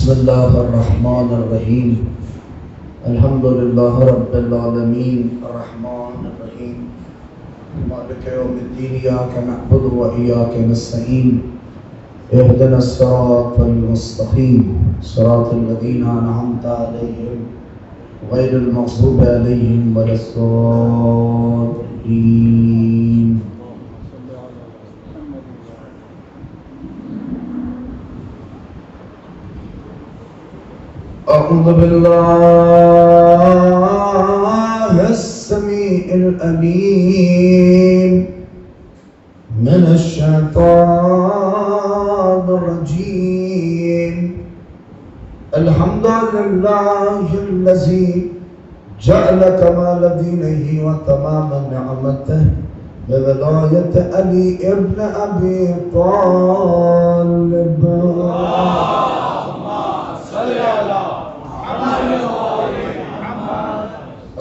بسم الله الرحمن الرحيم الحمد لله رب العالمين الرحمن الرحيم مالك يوم الدين إياك نعبد وإياك نستعين اهدنا الصراط المستقيم صراط الذين أنعمت عليهم غير المغضوب عليهم ولا الضالين. أعوذ بالله السميع العليم من الشيطان الرجيم. الحمد لله الذي جعل كمال دينه وتمام نعمته بولاية علي ابن أبي طالب.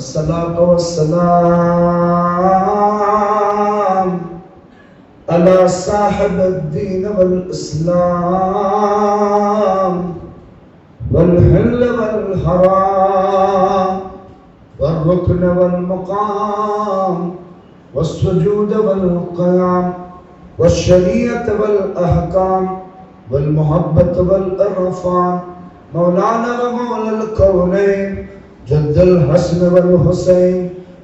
الصلاة والسلام على صاحب الدين والإسلام والحل والحرام والركن والمقام والسجود والقيام والشريعة والأحكام والمحبة والإرفان مولانا ومولى الكونين جد الحسن والحسين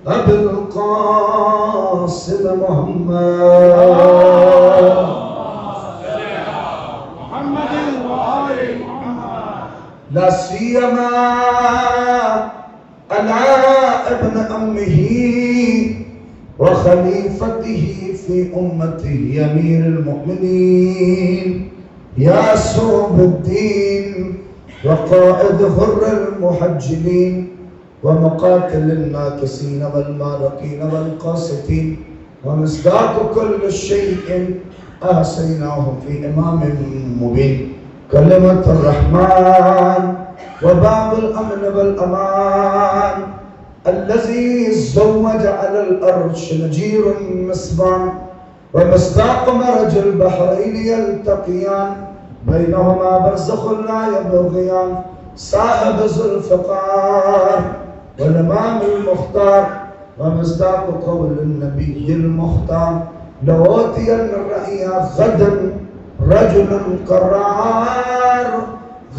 أبي القاسم محمد وآل محمد لا سيما على ابن أمه وخليفته في أمته أمير المؤمنين ياسوب الدين وقائد غر المحجلين ومقاتل الناكسين والمارقين والقاسطين ومصداق كل شيء أحصيناه في إمام مبين. كلمة الرحمن وباب الأمن والأمان الذي زوج على الأرش نجير مصبان ومصداق مرج البحرين يلتقيان بينهما برزخ لا يبغيان صاحب ذو الفقار والإمام المختار ومصداق قول النبي المختار لأوتين الرأي غدا رجل قرار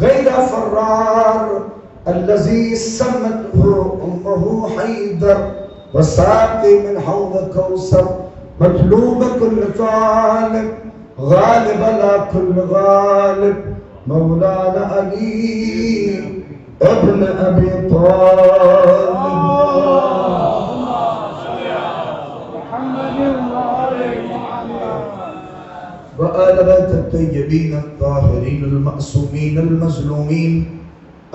غير فرار الذي سمته أمه حيدر وساقي من حوض كوثر مطلوب كل طالب غالب لا كل غالب مولانا علي ابن أبي طالب. وآل بيت الطيبين الطاهرين المعصومين المظلومين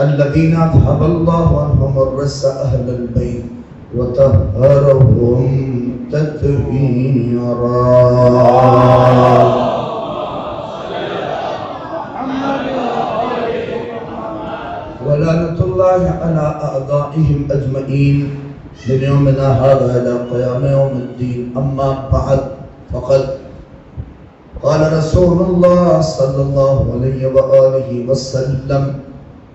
الذين أذهب الله عنهم الرس أهل البيت وطهرهم تطهيرا. ولعنة الله على أعدائهم أجمعين من يومنا هذا إلى قيام يوم الدين. أما بعد فقد قال رسول الله صلى الله عليه وآله وسلم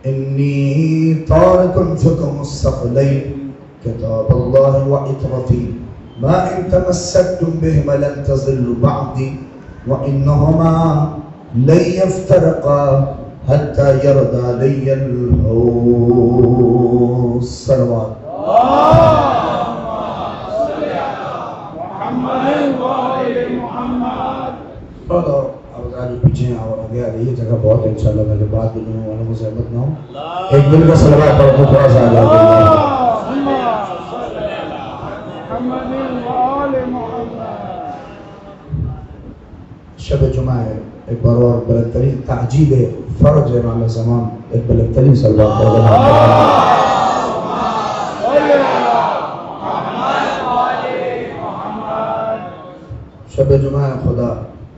إني تارك فيكم الثقلين كتاب الله وعترتي ما إن تمسكتم بهما لن تضلوا بعدي وإنهما لن يفترقا حتى يرد علي الحوض. صلوات اور آج پیچھے اور آگے آ رہی ہے جگہ بہت ہے انشاءاللہ میں بات دونوں والوں کو زحمت نہ ہو ایک دل کا صلوات پڑھ کے تھوڑا سا آگے شب جمعہ ہے ایک بار اور بلند ترین تعجیل فرج ہے مالا زمان ایک بلند ترین صلوات پڑھ کے شب جمعہ ہے. خدا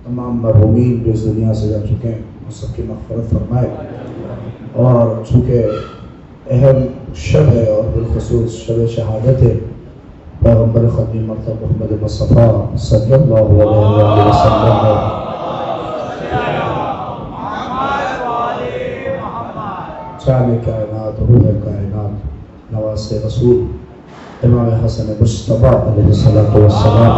تمام مرحومین جو اس دنیا سے جا چکے ہیں وہ سب کی مغفرت فرمائے اور چونکہ اہم شب ہے اور بالخصوص شب شہادت ہے پیغمبر خدیم مرتب محمد مصطفیٰ صلی اللہ علیہ وسلم جان کائنات روح کائنات نواز رسول امام حسن مصطفیٰ علیہ الصلوۃ والسلام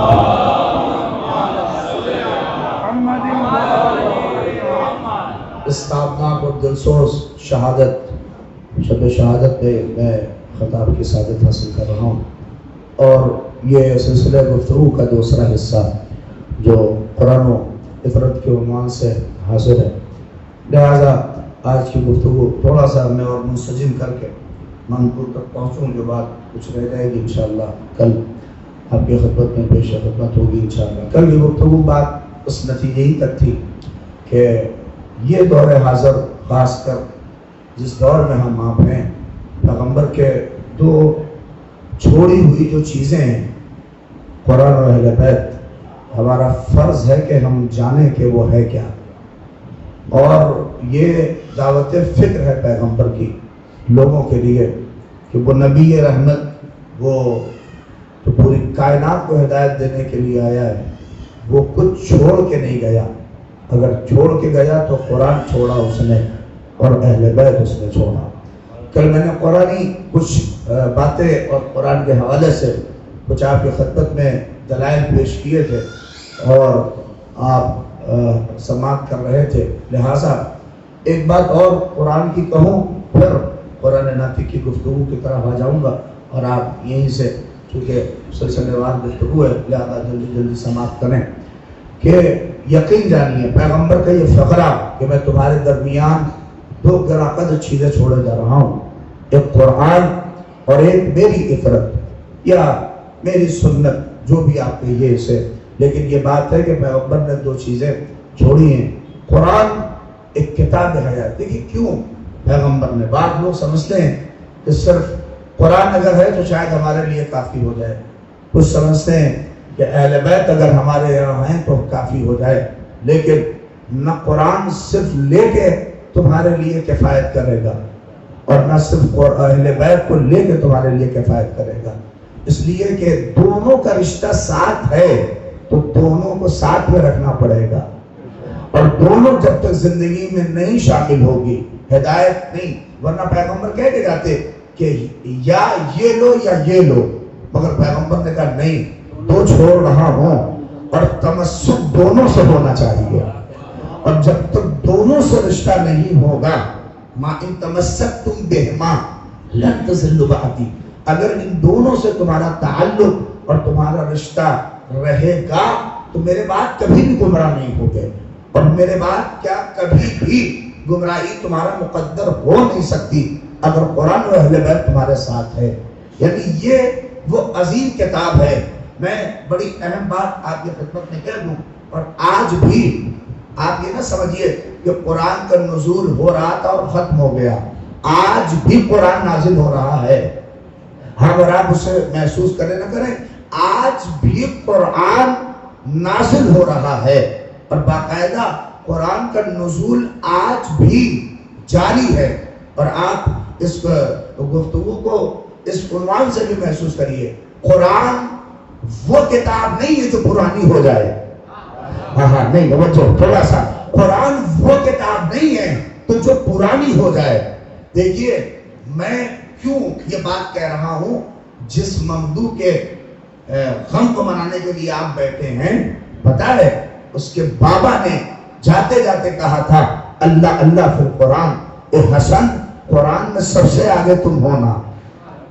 اس تابناک اور دلسوز شہادت شب شہادت میں میں خطاب کی سعادت حاصل کر رہا ہوں، اور یہ سلسلہ گفتگو کا دوسرا حصہ جو قرآن و عبرت کے عنوان سے حاضر ہے، لہذا آج کی گفتگو تھوڑا سا میں اور منسجم کر کے منقول تک پہنچوں، جو بات کچھ رہ جائے گی انشاءاللہ کل آپ کی خدمت میں پیش خدمت ہوگی انشاءاللہ۔ کل کی گفتگو بات اس نتیجے ہی تک تھی کہ یہ دور حاضر خاص کر جس دور میں ہم آپ ہیں، پیغمبر کے دو چھوڑی ہوئی جو چیزیں ہیں قرآن اور اہل بیت، ہمارا فرض ہے کہ ہم جانیں کہ وہ ہے کیا، اور یہ دعوت فکر ہے پیغمبر کی لوگوں کے لیے کہ وہ نبی رحمت، وہ تو پوری کائنات کو ہدایت دینے کے لیے آیا ہے، وہ کچھ چھوڑ کے نہیں گیا، اگر چھوڑ کے گیا تو قرآن چھوڑا اس نے اور اہل بیت اس نے چھوڑا۔ کل میں نے قرآنی کچھ باتیں اور قرآن کے حوالے سے کچھ آپ کی خدمت میں دلائل پیش کیے تھے اور آپ سماعت کر رہے تھے، لہٰذا ایک بات اور قرآن کی کہوں، پھر قرآن ناطق کی گفتگو کی طرف آ جاؤں گا، اور آپ یہیں سے چونکہ سلسلے وار گفتگو ہے لہٰذا جلدی جلدی سماعت کریں کہ یقین جانیے پیغمبر کا یہ فقرہ کہ میں تمہارے درمیان دو گراقد چیزیں چھوڑے جا رہا ہوں، ایک قرآن اور ایک میری عبرت یا میری سنت، جو بھی آپ کہیے اسے، لیکن یہ بات ہے کہ پیغمبر نے دو چیزیں چھوڑی ہیں۔ قرآن ایک کتاب حیات، دیکھیے کیوں پیغمبر نے، بعض لوگ سمجھتے ہیں کہ صرف قرآن اگر ہے تو شاید ہمارے لیے کافی ہو جائے، کچھ سمجھتے ہیں کہ اہل بیت اگر ہمارے یہاں ہیں تو کافی ہو جائے، لیکن نہ قرآن صرف لے کے تمہارے لیے کفایت کرے گا اور نہ صرف اہل بیت کو لے کے تمہارے لیے کفایت کرے گا، اس لیے کہ دونوں کا رشتہ ساتھ ہے تو دونوں کو ساتھ میں رکھنا پڑے گا، اور دونوں جب تک زندگی میں نہیں شامل ہوگی ہدایت نہیں، ورنہ پیغمبر کہہ کے جاتے کہ یا یہ لو یا یہ لو، مگر پیغمبر نے کہا نہیں، دو چھوڑ رہا ہوں اور تمسک دونوں سے ہونا چاہیے، اور جب تک دونوں سے رشتہ نہیں ہوگا، ما ان تمسکتم بہما لن تضلوا بعدی، اگر ان دونوں سے تمہارا تعلق اور تمہارا رشتہ رہے گا تو میرے بعد کبھی بھی گمراہ نہیں ہوگے، اور میرے بعد کیا کبھی بھی گمراہی تمہارا مقدر ہو نہیں سکتی اگر قرآن و اہل بیت تمہارے ساتھ ہے۔ یعنی یہ وہ عظیم کتاب ہے۔ میں بڑی اہم بات آپ کی خدمت میں کہہ دوں، اور آج بھی آپ یہ نہ سمجھیے کہ قرآن کا نزول ہو رہا تھا اور ختم ہو گیا، آج بھی قرآن نازل ہو رہا ہے، ہم اور آپ اسے محسوس کریں نہ کریں، آج بھی قرآن نازل ہو رہا ہے، اور باقاعدہ قرآن کا نزول آج بھی جاری ہے، اور آپ اس گفتگو کو اس عنوان سے بھی محسوس کریے، قرآن وہ کتاب نہیں ہے جو پرانی ہو جائے، نہیں تھوڑا سا، قرآن وہ کتاب نہیں ہے تو جو پرانی ہو جائے۔ دیکھیے میں کیوں یہ بات کہہ رہا ہوں، جس ممدوح کے غم کو منانے کے لیے آپ بیٹھے ہیں، پتہ ہے اس کے بابا نے جاتے جاتے کہا تھا اللہ اللہ فی القرآن، اے حسن قرآن میں سب سے آگے تم ہونا،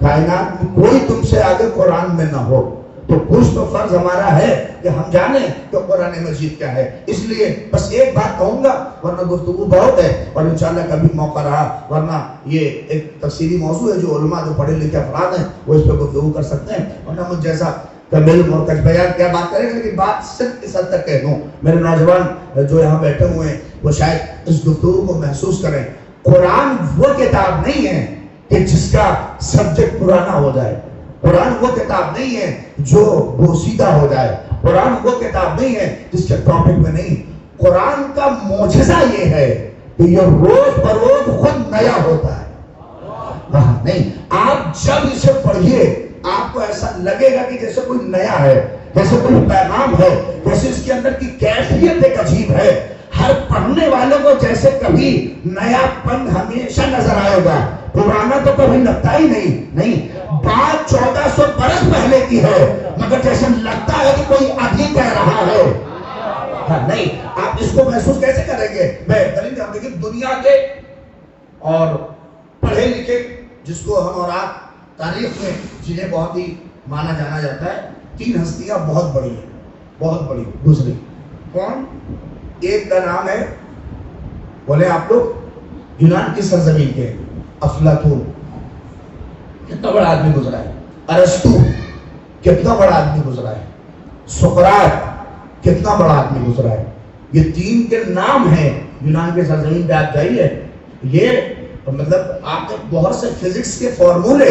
کائنات میں کوئی تم سے آگے قرآن میں نہ ہو، تو کچھ تو فرض ہمارا ہے کہ ہم جانیں کہ قرآن مجید کیا ہے۔ اس لیے بس ایک بات کہوں گا، ورنہ گفتگو بہت ہے اور انشاءاللہ کبھی موقع رہا، ورنہ یہ ایک تفصیلی موضوع ہے جو علماء جو پڑھے لکھے افراد ہیں وہ اس پہ گفتگو کر سکتے ہیں، ورنہ مجھ جیسا کمیل اور کچھ بیان کیا بات کریں گے، لیکن بات صرف اس حد تک کہہ دوں، میرے نوجوان جو یہاں بیٹھے ہوئے ہیں وہ شاید اس گفتگو کو محسوس کریں، قرآن وہ کتاب نہیں ہے کہ جس کا سبجیکٹ پرانا ہو جائے، قرآن وہ کتاب نہیں ہے جو بوسیدہ ہو جائے، قرآن وہ کتاب نہیں ہے جس کے ٹاپک میں نہیں، قرآن کا معجزہ یہ ہے کہ یہ روز بروز خود نیا ہوتا ہے۔ نہیں، آپ جب اسے پڑھیے آپ کو ایسا لگے گا کہ جیسے کوئی نیا ہے، جیسے کوئی پیغام ہے، جیسے اس کے اندر کی کیفیت ایک عجیب ہے، ہر ہر پڑھنے والوں کو جیسے کبھی نیا پن ہمیشہ نظر آئے گا، پرانا تو کبھی لگتا ہی نہیں، بات 1400 برس پہلے کی ہے مگر جیسے لگتا ہے کہ کوئی ابھی کہہ رہا ہے۔ نہیں، آپ اس کو محسوس کیسے کریں گے؟ بہترین ہم دیکھیں دنیا کے اور پڑھے لکھے جس کو ہم اور آپ تاریخ میں جنہیں بہت ہی مانا جانا جاتا ہے، 3 ہستیاں بہت بڑی گزری۔ کون؟ ایک کا نام ہے، بولے آپ لوگ، یونان کی سرزمین کے افلاطون، کتنا بڑا آدمی گزرا ہے۔ ارسطو، کتنا بڑا آدمی گزرا ہے۔ سقراط، کتنا بڑا آدمی گزرا ہے۔ یہ 3 کے نام ہیں یونان کی سرزمین پہ۔ آپ جائیے، یہ مطلب آپ کے بہت سے فزکس کے فارمولے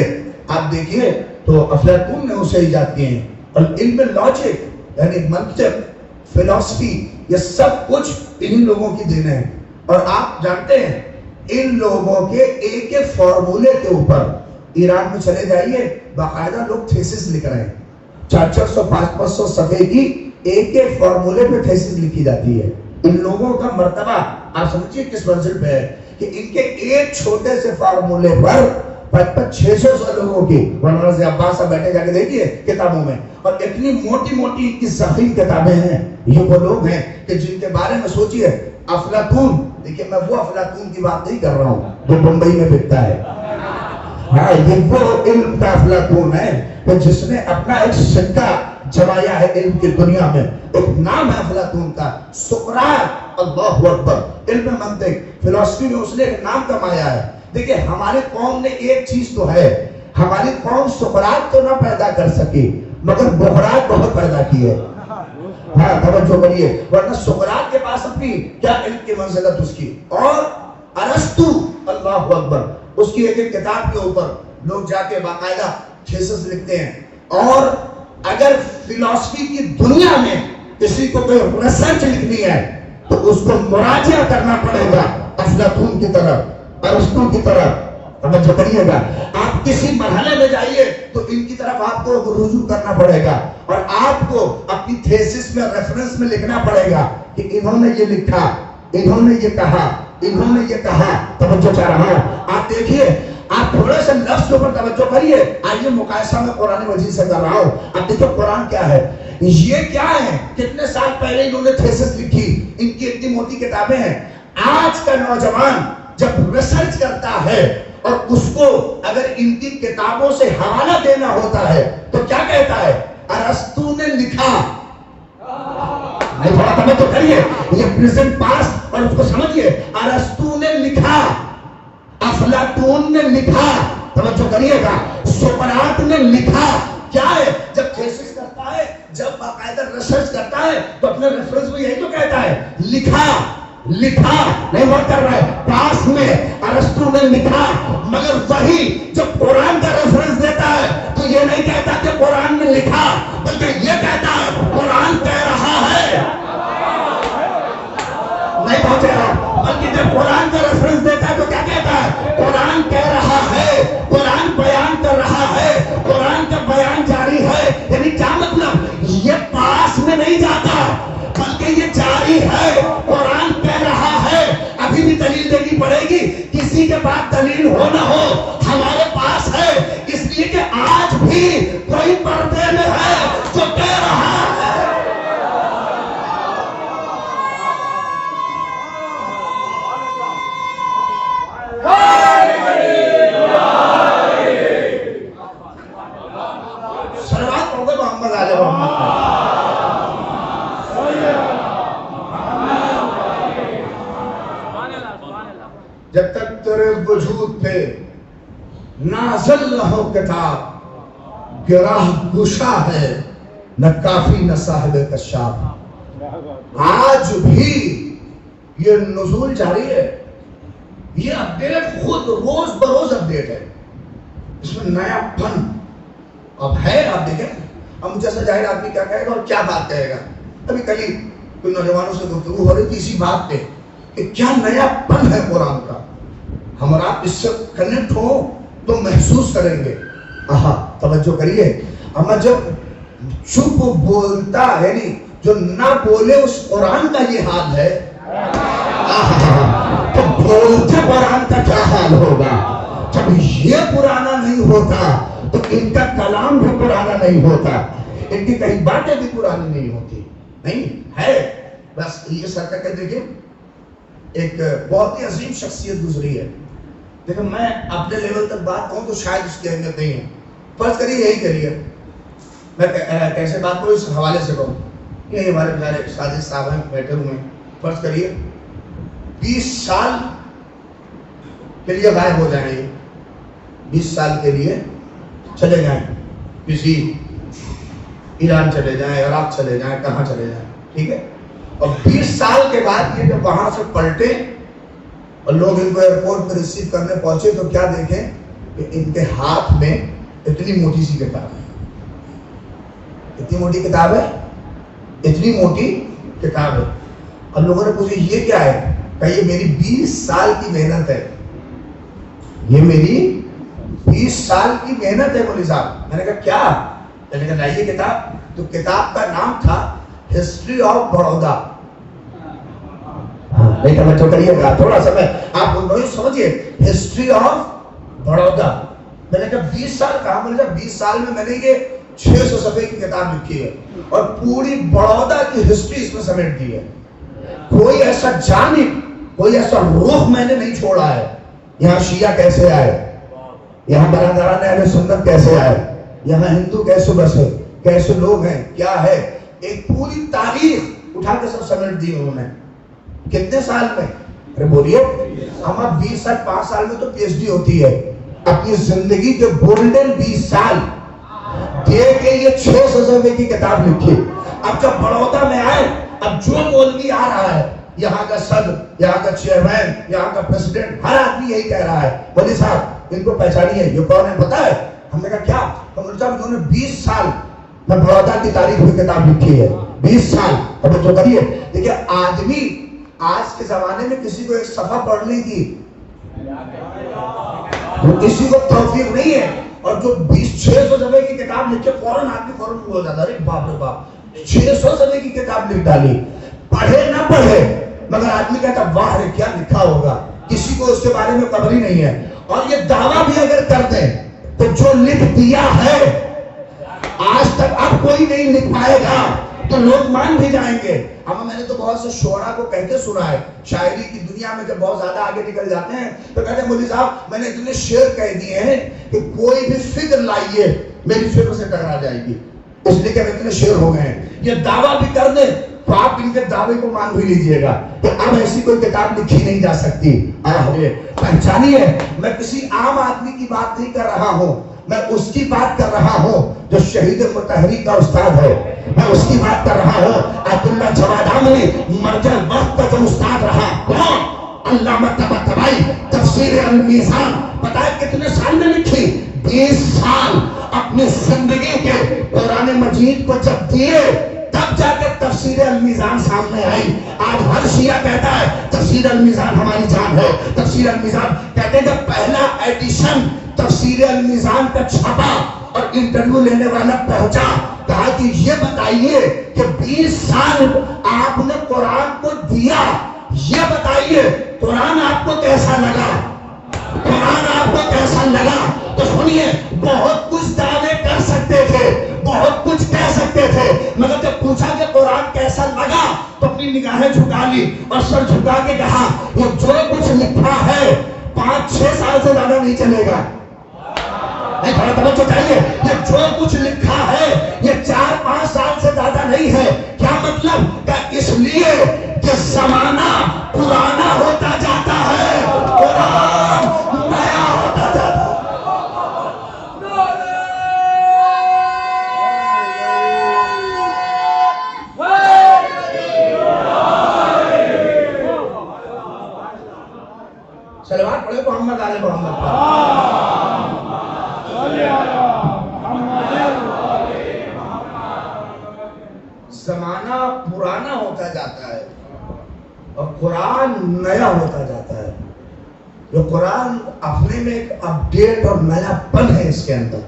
آپ دیکھیے تو افلاطون نے اسے ایجاد کیے ہیں، اور علم لاجک یعنی منطق، فلسفی، یہ سب کچھ انہی لوگوں کی دین ہے۔ اور آپ جانتے ہیں ان لوگوں کے ایک ایک فارمولے کے اوپر ایران میں چلے جائیے، باقاعدہ لوگ تھیسس لکھ رہے ہیں، 400 500 صفحے کی ایک ایک فارمولے پہ تھیسس لکھی جاتی ہے۔ ان لوگوں کا مرتبہ آپ سمجھیے کس منزل پہ ہے کہ ان کے ایک چھوٹے سے فارمولے پر 500-600 لوگوں کی، مولانا ضیاء عباس صاحب بیٹھے جا کے دیکھیے کتابوں میں، اور اتنی موٹی موٹی ان کی ضخیم کتابیں ہیں۔ یہ وہ لوگ ہیں کہ جن کے بارے میں سوچیے، افلاطون، دیکھیے میں وہ افلاطون کی بات نہیں کر رہا ہوں جو بمبئی میں بکتا ہے، ہاں یہ وہ علم کا افلاطون ہے کہ جس نے اپنا ایک سکہ جمایا ہے علم کی دنیا میں۔ ایک نام ہے افلاطون کا، سقراط، اللہ اکبر، علم منطق فلسفی میں اس نے ایک نام کمایا ہے۔ دیکھیں ہماری قوم نے ایک چیز تو ہے، ہماری قوم سقراط تو نہ پیدا کر سکی مگر بحرات بہت پیدا کی ہے۔ ہاں توجہ کریے، ورنہ سقراط کے پاس اپنی کیا علم کی منزلت اس کی، اور ارسطو، اللہ اکبر، اس کی ایک ایک کتاب کے اوپر لوگ جا کے باقاعدہ تھیسس لکھتے ہیں۔ اور اگر فلسفی کی دنیا میں کسی کو کوئی ریسرچ لکھنی ہے تو اس کو مراجعہ کرنا پڑے گا افلاطون کی طرف، ارسطو کی طرف۔ توجہ کریے گا، آپ کسی مرحلے میں جائیے تو ان کی طرف آپ کو رجوع کرنا پڑے گا، اور آپ کو اپنی تھیسس میں ریفرنس میں لکھنا پڑے گا کہ انہوں نے یہ لکھا، انہوں نے یہ کہا، انہوں نے یہ کہا۔ توجہ چاہ رہا ہوں، آپ دیکھیے، آپ تھوڑے سے لفظ کے اوپر توجہ کریے۔ آئیے مقایسہ میں قرآن مجید سے کر رہا ہوں، آپ دیکھو قرآن کیا ہے، یہ کیا ہے، کتنے سال پہلے انہوں نے تھیسس لکھی، ان کی اتنی موٹی کتابیں ہیں۔ آج کا نوجوان جب ریسرچ کرتا ہے اور اس کو اگر ان کی کتابوں سے حوالہ دینا ہوتا ہے تو کیا کہتا ہے؟ ارسطو نے لکھا۔ نہیں تھوڑا توجہ کریے، یہ پریزنٹ پاسٹ اور اس کو سمجھیے، ارسطو نے لکھا، افلاطون نے لکھا، توجہ کریے گا، سقراط نے لکھا۔ کیا ہے؟ جب تھیسس کرتا ہے، جب باقاعدہ ریسرچ کرتا ہے تو اپنے ریفرنس میں یہی تو کہتا ہے، لکھا نہیں بات کر رہا ہے، پاس میں ارسطو نے لکھا۔ مگر وہی جب قرآن کا ریفرنس دیتا ہے تو یہ نہیں کہتا کہ قرآن نے لکھا، بلکہ یہ کہتا ہے قرآن کہہ رہا ہے۔ نہیں پہنچے گا، بلکہ جب قرآن کا ریفرنس دیتا ہے تو کیا کہتا ہے؟ قرآن کہہ رہا ہے، قرآن بیان کر رہا ہے، قرآن کا بیان جاری ہے۔ یعنی کیا مطلب؟ یہ پاس میں نہیں جاتا بلکہ یہ جاری ہے، قرآن کہہ رہا ہے۔ ابھی بھی دلیل دینی پڑے گی، کسی کے پاس دلیل ہو نہ ہو، ہمارے پاس ہے، اس لیے کہ آج بھی کوئی پردے میں ہے جو کہہ رہا ہے۔ سلوات پڑھو محمد علیہ محمد۔ جب تک تیرے وجود پہ نازل نہ ہو کتاب، گراہ گشا ہے نہ کافی نہ صاحب کشاف۔ آج بھی یہ نزول جاری ہے، یہ اپڈیٹ خود روز بروز اپڈیٹ ہے، اس میں نیا پن اب ہے۔ آپ دیکھیں اب جیسا ظاہر آدمی کیا کہے گا اور کیا بات کہے گا۔ ابھی کل ہی کوئی نوجوانوں سے گفتگو ہو رہی تھی اسی بات پہ کہ کیا نیا پن ہے قرآن کا، ہم اور آپ اس سے کنیکٹ ہو تو محسوس کریں گے۔ توجہ کریے، اما جب چپ بولتا یعنی جو نہ بولے اس قرآن کا یہ حال ہے، تو بولتے قرآن کا کیا حال ہوگا؟ جب یہ پرانا نہیں ہوتا تو ان کا کلام بھی پرانا نہیں ہوتا، ان کی کئی باتیں بھی پرانی نہیں ہوتی. نہیں ہے بس یہ سر کا کہہ دیکھیں ایک بہت ہی عظیم شخصیت گزری ہے. دیکھیں میں اپنے لیول تک بات کہوں تو شاید اس کی اہمیت نہیں ہے. فرض کریے یہی کریے، میں کیسے بات کروں اس حوالے سے کہوں، یہ ہمارے پیارے سازش صاحب ہیں بیٹھے ہوئے ہیں. فرض کریے 20 سال کے لیے غائب ہو جائیں، یہ 20 سال کے لیے چلے جائیں، کسی ایران چلے جائیں، عراق چلے جائیں، کہاں چلے جائیں، ٹھیک ہے. اور 20 سال کے بعد یہ جب وہاں سے پلٹے اور لوگ ان کو ایئرپورٹ پہ ریسیو کرنے پہنچے تو کیا دیکھیں کہ ان کے ہاتھ میں اتنی موٹی سی کتاب ہے. اتنی موٹی کتاب ہے، اتنی موٹی کتاب ہے. اور لوگوں نے پوچھا یہ کیا ہے؟ کہ یہ میری 20 سال کی محنت ہے، یہ میری 20 سال کی محنت ہے مولوی صاحب. میں نے کہا کیا؟ میں نے کہا لائیے کتاب. تو کتاب کا نام تھا ہسٹری آف بڑودا. نہیں توجہ کریے گا تھوڑا سا، میں آپ ان لوگ سمجھیے ہسٹری آف بڑودا. میں نے کہا 20 سال کہا؟ میں نے کہا 20 سال میں نے یہ 600 صفحے کی کتاب لکھی ہے اور پوری بڑودا کی ہسٹری اس میں سمیٹ دی ہے. کوئی ایسا جانب، کوئی ایسا رخ میں نے نہیں چھوڑا ہے. یہاں شیعہ کیسے آئے، یہاں برادران اہل سنت کیسے آئے، یہاں ہندو کیسے بسے، کیسے لوگ ہیں، کیا ہے، ایک پوری تاریخ اٹھا کے سب سمیٹ دی انہوں نے. کتنے سال میں؟ ارے بولیے ہمارا 20 سال 5 سال میں تو پی ایچ ڈی ہوتی ہے. اپنی زندگی کے گولڈن 20 سال دے کے یہ 600 صفحے کی کتاب لکھی. اب جب بڑودا میں آئے، اب جو مولوی آ رہا ہے، یہاں کا صدر، یہاں کا چیئرمین، یہاں کا پریزیڈنٹ، ہر آدمی یہی کہہ رہا ہے مولوی صاحب ان کو پہچانیے، یہ کون ہے پتا ہے؟ ہم نے کہا کیا؟ مولوی صاحب انہوں نے 20 سال میں بڑودا کی تاریخ میں کتاب لکھی ہے. 20 سال. اب تو کریے دیکھیے آدمی آج کے زمانے میں کسی کو ایک صفحہ پڑھنے کی کسی کو توفیق نہیں ہے، اور جو 600 صفحے کی کتاب لکھے فوراً آدمی فوراً ہو جاتا ہے باپ رے باپ 600 صفحے کی کتاب لکھ ڈالی. پڑھے نہ پڑھے مگر آدمی کہتا واہ رے کیا لکھا ہوگا. کسی کو اس کے بارے میں خبر ہی نہیں ہے. اور یہ دعویٰ بھی اگر کر دیں تو جو لکھ دیا ہے آج تک اب کوئی نہیں لکھ پائے گا تو لوگ مان بھی جائیں گے. اما میں نے تو بہت سے شعراء کو کہتے سنا ہے، شاعری کی دنیا میں جب بہت زیادہ آگے نکل جاتے ہیں تو کہتے ہیں مولوی صاحب میں نے اتنے شعر کہہ دیے ہیں کہ کوئی بھی فکر لائیے میری فکر سے ٹکرا جائے گی، اس لیے کہ اتنے شعر ہو گئے ہیں. یہ دعویٰ بھی کر دیں تو آپ ان کے دعوے کو مان بھی لیجئے گا کہ اب ایسی کوئی کتاب لکھی نہیں جا سکتی. پہچانیے میں کسی عام آدمی کی بات نہیں کر رہا ہوں، میں اس کی بات کر رہا ہوں جو شہید مطہری کا استاد ہے. میں اس کی بات کر رہا ہوں عبداللہ جواد عامری مرجع وقت کا جو استاد رہا. کون؟ علامہ طباطبائی. تفسیر المیزان پتہ ہے کتنے سال میں لکھی؟ 20 سال. اپنی زندگی کے قرآن مجید کو جب دیے تب جا کے تفسیر المیزان سامنے آئی. آج ہر شیعہ کہتا ہے تفسیر المیزان ہماری جان ہے. تفسیر المیزان کہتے ہیں جب پہلا ایڈیشن تفسیر المیزان کا چھپا اور انٹرویو لینے والا پہنچا، کہا کہ یہ بتائیے کہ 20 سال آپ نے قرآن کو دیا، یہ بتائیے قرآن آپ کو کیسا لگا، قرآن آپ کو کیسا لگا. تو سنیے بہت کچھ دعوے کر سکتے تھے، بہت کچھ کہہ سکتے تھے، مگر جب پوچھا کہ قرآن کیسا لگا تو اپنی نگاہیں جھکا لی اور سر جھکا کے کہا وہ جو کچھ لکھا ہے 5-6 سال سے زیادہ نہیں چلے گا. نہیں تھوڑا توجہ چاہیے، یہ جو کچھ لکھا ہے یہ 4-5 سال سے زیادہ نہیں ہے. کیا مطلب؟ کہ اس لیے کہ زمانہ پرانا ہوتا جاتا ہے، قرآن نیا ہوتا جاتا ہے. صلوات پڑھے محمد آل محمد. زمانہ پرانا ہوتا جاتا ہے اور قرآن نیا ہوتا جاتا ہے. جو قرآن اپنے میں ایک اپڈیٹ اور نیا پن ہے اس کے اندر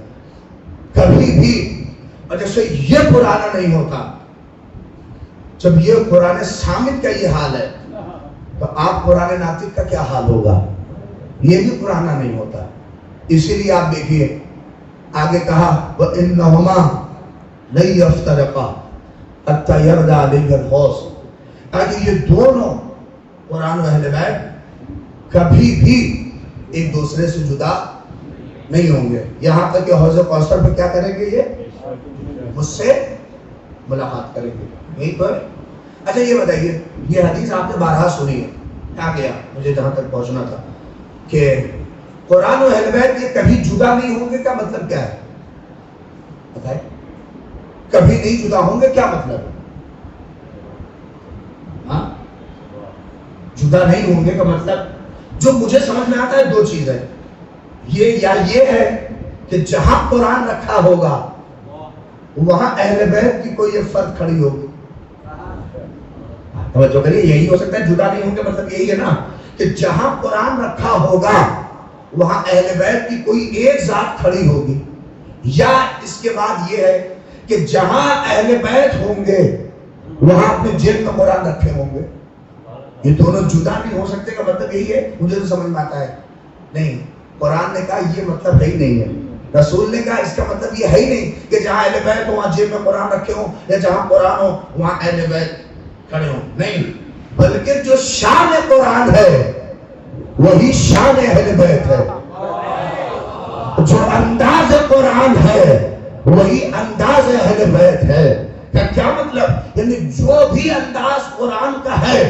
کبھی بھی. اور جیسے یہ پرانا نہیں ہوتا، جب یہ قرآن صامت کا یہ حال ہے تو آپ قرآن ناطق کا کیا حال ہوگا؟ یہ بھی پرانا نہیں ہوتا. اسی لیے آپ دیکھیے آگے کہا وَإِنَّهُمَا لَن يَفْتَرِقَا حَتَّى يَرْدَ عَلَيْهِ الْحَوْضُ، تاکہ یہ دونوں قرآن و اہل بیت کبھی بھی ایک دوسرے سے جدا نہیں ہوں گے، یہاں تک کہ حوض کوثر پہ کیا کریں گے؟ یہ مجھ سے ملاقات کریں گے. یہی تو ہے. اچھا یہ بتائیے، یہ حدیث آپ نے بارہا سنی ہے، کیا گیا مجھے جہاں تک پہنچنا تھا کہ قرآن و اہل بیت یہ کبھی جدا نہیں ہوں گے، کیا مطلب کیا ہے بتائیں؟ کبھی نہیں جدا ہوں گے کیا مطلب؟ ہاں جدا نہیں ہوں گے کا مطلب جو مجھے سمجھ میں آتا ہے دو چیز ہے. یہ ہے کہ جہاں قرآن رکھا ہوگا وہاں اہل بیت کی کوئی ایک فرد کھڑی ہوگی. توجہ کریے، یہی ہو سکتا ہے جدا نہیں ہوں گے مطلب یہی ہے نا کہ جہاں قرآن رکھا ہوگا وہاں اہل بیت کی کوئی ایک ذات کھڑی ہوگی، یا اس کے بعد یہ ہے کہ جہاں اہل بیت ہوں گے وہاں اپنے جیب میں قرآن رکھے ہوں گے. یہ دونوں جدا نہیں ہو سکتے کا مطلب یہی ہے. مجھے تو سمجھ میں آتا ہے نہیں، قرآن نے کہا یہ مطلب ہے ہی نہیں ہے. رسول نے کہا اس کا مطلب یہ ہے ہی نہیں کہ جہاں اہل بیت ہو وہاں جیب میں قرآن رکھے ہوں، یا جہاں قرآن ہو وہاں اہل بیت کھڑے ہوں. نہیں، بلکہ جو شان قرآن ہے وہی شان اہل بیت ہے. جو انداز قرآن ہے وہی انداز اہل بیت ہے. کیا مطلب؟ یعنی جو بھی انداز قرآن کا ہے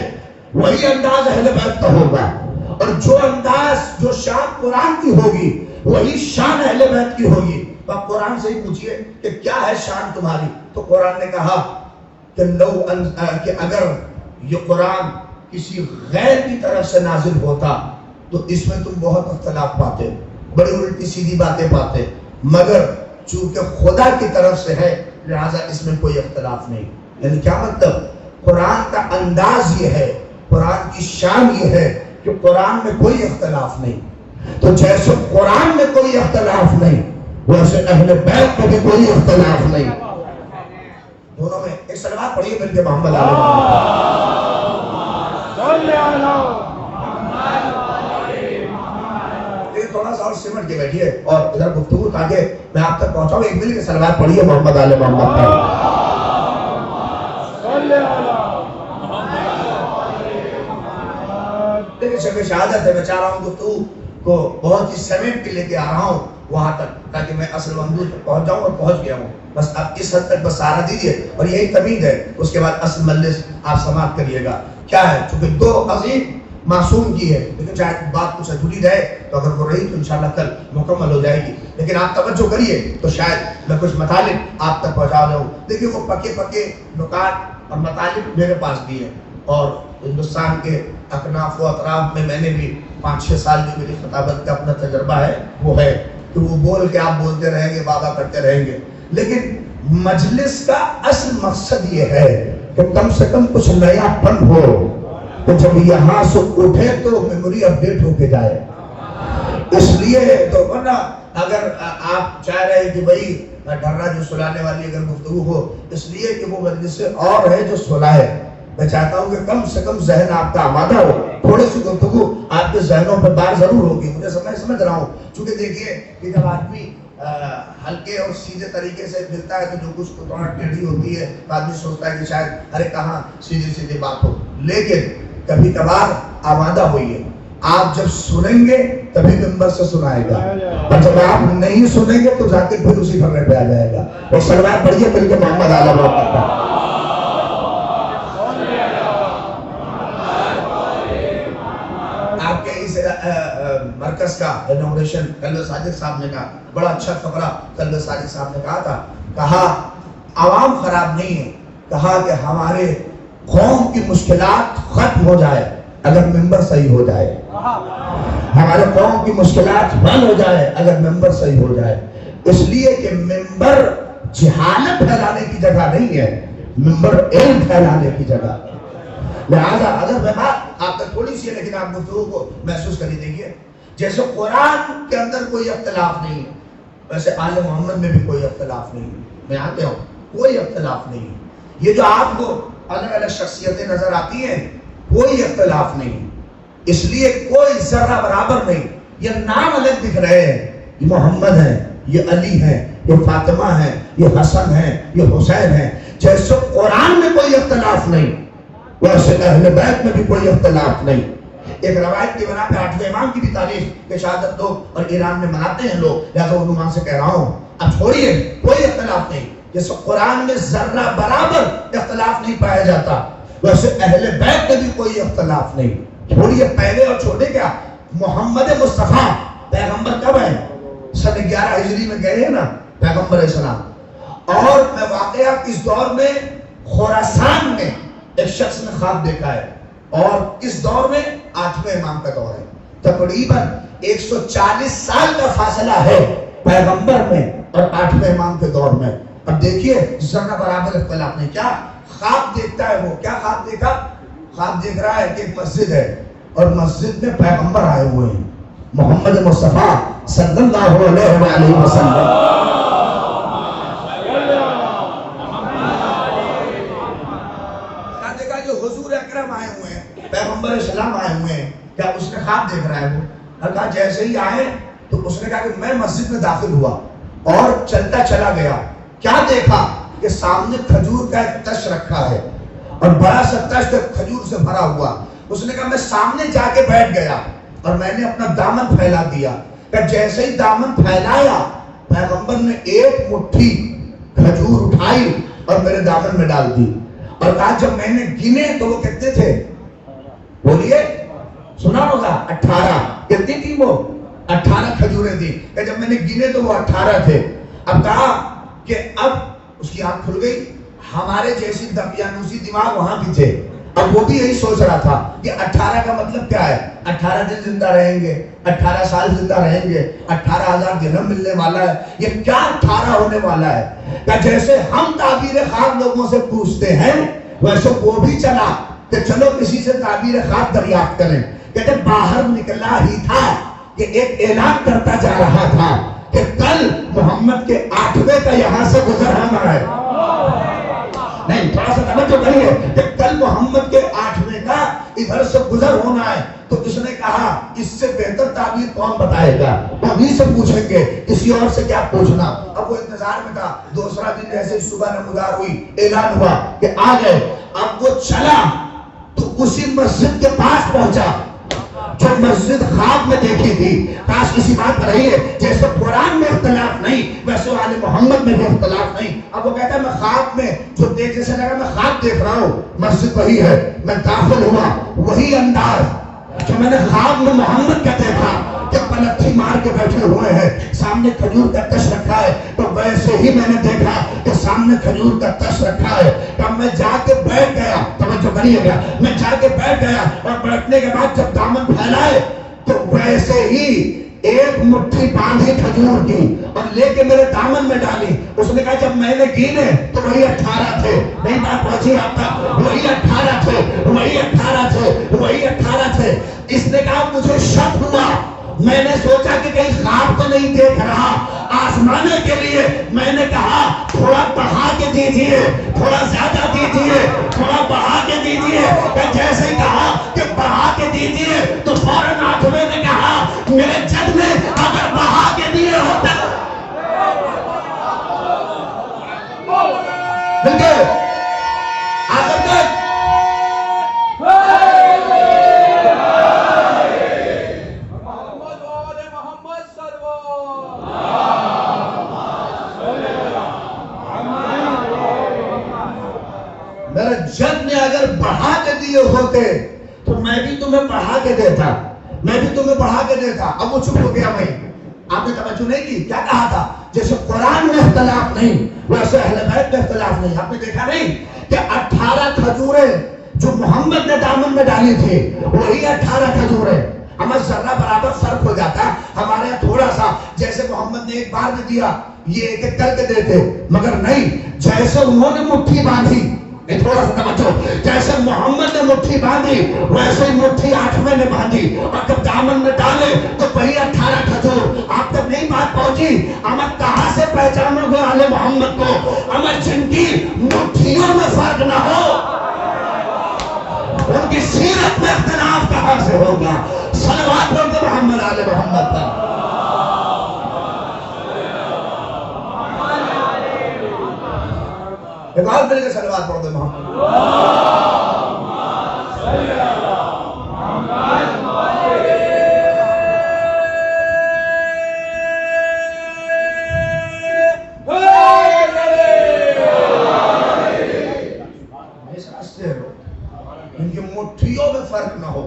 وہی انداز اہل بیت کا ہوگا، اور جو انداز جو شان قرآن کی ہوگی وہی شان اہل بیت کی ہوگی. تو آپ قرآن سے ہی پوچھئے کہ کیا ہے شان تمہاری، تو قرآن نے کہا کہ اگر یہ قرآن کسی غیر کی طرف سے نازل ہوتا تو اس میں تم بہت اختلاف پاتے، بڑی الٹی سیدھی باتیں پاتے، مگر چونکہ خدا کی طرف سے ہے لہذا اس میں کوئی اختلاف نہیں. یعنی کیا مطلب؟ قرآن کا انداز یہ ہے، قرآن کی شان یہ ہے کہ قرآن میں کوئی اختلاف نہیں. تو جیسے قرآن میں کوئی اختلاف نہیں ویسے اہل بیت میں بھی کوئی اختلاف نہیں. دونوں میں ایک صلوات پڑھیے مل کے محمد علیہ تھوڑا سا اور سمٹ کے بیٹھیے اور ادھر گفتگو تاکہ میں آپ تک پہنچاؤں. ایک مل کے صلوات پڑھیے محمد علیہ محمد پر. لیکن شب شہادت ہے، میں چاہ رہا ہوں گفتگو کو بہت ہی سمیٹ کے لے کے آ رہا ہوں وہاں تک تاکہ میں اصل موضوع تک پہنچ جاؤں، اور پہنچ گیا ہوں. بس اب اس حد تک بس سہارا دیجیے اور یہی تمہید ہے. اس کے بعد اصل مجلس آپ سماعت کریے گا. کیا ہے؟ چونکہ دو عظیم معصوم کی ہے، لیکن چاہے بات کچھ ادھوری رہے تو اگر وہ رہی تو انشاءاللہ کل مکمل ہو جائے گی. لیکن آپ توجہ کریے تو شاید میں کچھ مطالب آپ تک پہنچا دوں. دیکھیے وہ پکے پکے نکات اور مطالب میرے پاس بھی ہیں، اور ہندوستان کے اکناف و اطراف میں نے بھی 5-6 سال کی میری خطابت کا اپنا تجربہ ہے. وہ ہے کہ وہ بول کے آپ بولتے رہیں گے، بابا کرتے رہیں گے، لیکن مجلس کا اصل مقصد یہ ہے کہ کم سے کم کچھ نیا پن ہو، کہ جب یہاں سے اٹھے تو میموری اپڈیٹ ہو کے جائے. اس لیے تو ورنہ اگر آپ چاہ رہے کہ بھئی ڈھرا جو سلانے والی اگر گفتگو ہو، اس لیے کہ وہ مجلس سے اور ہے جو سلائے. میں چاہتا ہوں کہ کم سے کم ذہن آپ کا آمادہ ہو، تھوڑی سی گفتگو آپ کے ذہنوں پر بار ضرور ہوگی. مجھے سمجھ رہا ہوں، چونکہ دیکھیے کہ جب آدمی ہلکے اور سیدھے طریقے سے ملتا ہے تو جو کچھ تھوڑا ٹیڑھی ہوتی ہے تو آدمی سوچتا ہے کہ شاید ارے کہاں سیدھی سیدھی بات ہو. لیکن کبھی کبھار آمادہ ہوئیے. آپ جب سنیں گے تبھی ممبر سے سنائے گا، اور جب آپ نہیں سنیں گے تو ذاکر پھر اسی پھرنے پہ آ جائے گا. اور صلوات پڑھیے مل کے محمد اعلیٰ محمد کا. آپ کے اس مرکز کا انوگریشن کلب صادق صاحب نے کہا، بڑا اچھا فقرہ کلب صادق صاحب نے کہا تھا. کہا عوام خراب نہیں ہے، کہا کہ ہمارے قوم کی مشکلات ختم ہو جائے اگر ممبر صحیح ہو جائے، ہمارے قوم کی مشکلات حل ہو جائے اگر ممبر صحیح ہو جائے. اس لیے کہ ممبر جہالت پھیلانے کی جگہ نہیں ہے، ممبر علم پھیلانے کی جگہ ہے. لہذا اگر میں بات آپ تک تھوڑی سی ہے لیکن آپ گفتگو کو محسوس کری دیکھیے. جیسے قرآن کے اندر کوئی اختلاف نہیں ہے ویسے آل محمد میں بھی کوئی اختلاف نہیں ہے. میں آتے ہوں کوئی اختلاف نہیں ہے. یہ جو آپ کو الگ الگ شخصیتیں نظر آتی ہیں کوئی اختلاف نہیں، اس لیے کوئی ذرہ برابر نہیں. یہ نام الگ دکھ رہے ہیں، یہ محمد ہیں، یہ علی ہیں، یہ فاطمہ ہیں، یہ حسن ہیں، یہ حسین ہیں. جیسے قرآن میں کوئی اختلاف نہیں ویسے اہل بیت میں بھی کوئی اختلاف نہیں. ایک روایت کی بنا پہ 8ویں امام کی بھی تاریخ کہ شہادت دو اور ایران میں مناتے ہیں لوگ، لہذا عنوان سے کہہ رہا ہوں. اب چھوڑیے، کوئی اختلاف نہیں. جیسے قرآن میں ذرہ برابر اختلاف نہیں پایا جاتا ویسے اہل بیت میں بھی کوئی اختلاف نہیں. چھوڑیے پہلے اور چھوڑے کیا، محمد مصطفیٰ پیغمبر کب ہے؟ سن 11 ہجری میں گئے ہیں نا پیغمبر علیہ السلام. اور میں واقعہ اس دور میں خراسان میں ایک شخص نے خواب دیکھا ہے، اور اس دور میں 8ویں امام کا دور ہے. تقریباً 140 سال کا فاصلہ ہے پیغمبر میں اور 8ویں امام کے دور میں. اب دیکھیے ذرہ برابر اختلاف نہیں. کیا خواب دیکھتا ہے وہ؟ کیا خواب دیکھا؟ خواب دیکھ رہا ہے کہ ایک مسجد ہے اور مسجد میں پیغمبر آئے ہوئے ہیں، محمد مصطفیٰ صلی اللہ علیہ وآلہ وسلم. دیکھا جو حضور اکرم آئے ہوئے ہیں، پیغمبر اسلام آئے ہوئے ہیں. کیا اس نے خواب دیکھ رہا ہے وہ؟ اور کہا جیسے ہی آئے تو اس نے کہا کہ میں مسجد میں داخل ہوا اور چلتا چلا گیا. کیا دیکھا کہ سامنے کھجور کا ایک تش رکھا ہے اور بڑا سا تش کھجور سے بھرا ہوا. اس نے کہا میں سامنے جا کے بیٹھ گیا اور میں نے اپنا دامن پھیلا دیا. کہ جیسے ہی دامن پھیلایا پیغمبر نے ایک مٹھی کھجور اٹھائی اور میرے دامن میں ڈال دی اور کہا جب میں نے گنے تو وہ کتنے تھے؟ بولیے، سنا ہوگا 18. کتنی تھی وہ؟ 18 کھجوریں تھی. کہ جب میں نے گنے تو وہ 18 تھے. اب کہا کہ اب اس کی آنکھ کھل گئی. ہمارے جیسی دقیانوسی دماغ وہاں بھی تھے. اب وہ بھی یہی سوچ رہا تھا کہ 18 کا مطلب کیا ہے؟ 18 دن زندہ رہیں گے، 18 سال زندہ رہیں گے، 18,000 درہم ملنے والا ہے. یہ کیا 18 ہونے والا ہے؟ کہ جیسے ہم تعبیر خواب لوگوں سے پوچھتے ہیں ویسے وہ بھی چلا کہ چلو کسی سے تعبیر خواب دریافت کریں. کہتے باہر نکلا ہی تھا کہ ایک اعلان کرتا جا رہا تھا کہ کل محمد کے 8ویں کا یہاں سے گزر ہونا ہے. نہیں، تھوڑا سا توجہ کریے کہ کل محمد کے 8ویں کا ادھر سے گزر ہونا ہے. تو اس نے کہا اس سے بہتر تعبیر کون بتائے گا؟ ہم ہی سے پوچھیں گے، کسی اور سے کیا پوچھنا. اب وہ انتظار میں تھا. دوسرا دن جیسے صبح نمودار ہوئی، اعلان ہوا کہ آ گئے. اب وہ چلا تو اسی مسجد کے پاس پہنچا جو مسجد خواب میں دیکھی تھی. کاش کسی بات پر رہی ہے. جیسے قرآن میں اختلاف نہیں ویسے آل محمد میں بھی اختلاف نہیں. اب وہ کہتا ہے میں خواب میں جو دیکھ، جیسے لگا میں خواب دیکھ رہا ہوں، مسجد وہی ہے. میں داخل ہوا، وہی انداز جو میں نے خواب میں محمد کا دیکھا کہ پلٹھی مار کے بیٹھے ہوئے ہیں، سامنے کھجور کا تش رکھا ہے. تو ویسے ہی میں نے دیکھا کہ سامنے کھجور کا تش رکھا ہے. تب میں جا کے بیٹھ گیا. توجہ کریے گا، میں جا کے بیٹھ گیا اور بیٹھنے کے بعد جب دامن پھیلائے تو ویسے ہی ایک مٹھی باندھی کھجور کی اور لے کے میرے دامن میں ڈالی. اس نے کہا جب میں نے گینے تو وہی 18 تھے. نہیں بات پہنچی آپ تک؟ وہی 18 تھے، وہی 18 تھے، وہی 18 تھے. اس نے کہا مجھے شک ہوا. میں نے سوچا کہ کہیں خواب تو نہیں دیکھ رہا. آزمانے کے لیے میں نے کہا تھوڑا بڑھا کے دیجئے، تھوڑا زیادہ دیجئے، تھوڑا بڑھا کے دیجئے. جیسے ہی کہا کہ بڑھا کے دیجئے تو فوراً 8ویں نے کہا میرے جد نے اگر بڑھا کے دیے ہوتے بلکہ آخر تک میرے جد نے اگر بڑھا کے دیے ہوتے تو میں بھی تمہیں بڑھا کے دیتا، میں بھی تمہیں بڑھا کے دیتا. اب وہ چپ ہو گیا. میں آپ نے توجہ نہیں کی. کیا کہا تھا؟ جیسے قرآن میں اختلاف نہیں ویسے اہل بیت میں اختلاف نہیں. آپ نے دیکھا نہیں کہ 18 کھجوریں جو محمد نے دامن میں ڈالی تھی وہی 18 کھجوریں. ہمیں ذرہ برابر فرق ہو جاتا. ہمارے یہاں تھوڑا سا جیسے محمد نے ایک بار میں دیا یہ ایک ایک کر کے دیتے، مگر نہیں، جیسے انہوں نے مٹھی باندھی، تھوڑا سا توجہ، جیسے محمد نے مٹھی باندھی ویسے ہی مٹھی 8ویں نے باندھی اور جب دامن میں ڈالے تو وہی 18 کھجور. آپ تک نہیں بات پہنچی؟ ہمیں کہاں سے پہچانو گے آل محمد کو؟ ہمیں جن کی مٹھیوں میں فرق نہ ہو، ان کی سیرت میں اختلاف کہاں سے ہوگا؟ صلوات پڑھ دو محمد آل محمد پر. ایک اور مل کے صلوات پڑھ دو محمد. ان کی مٹھیوں میں فرق نہ ہو.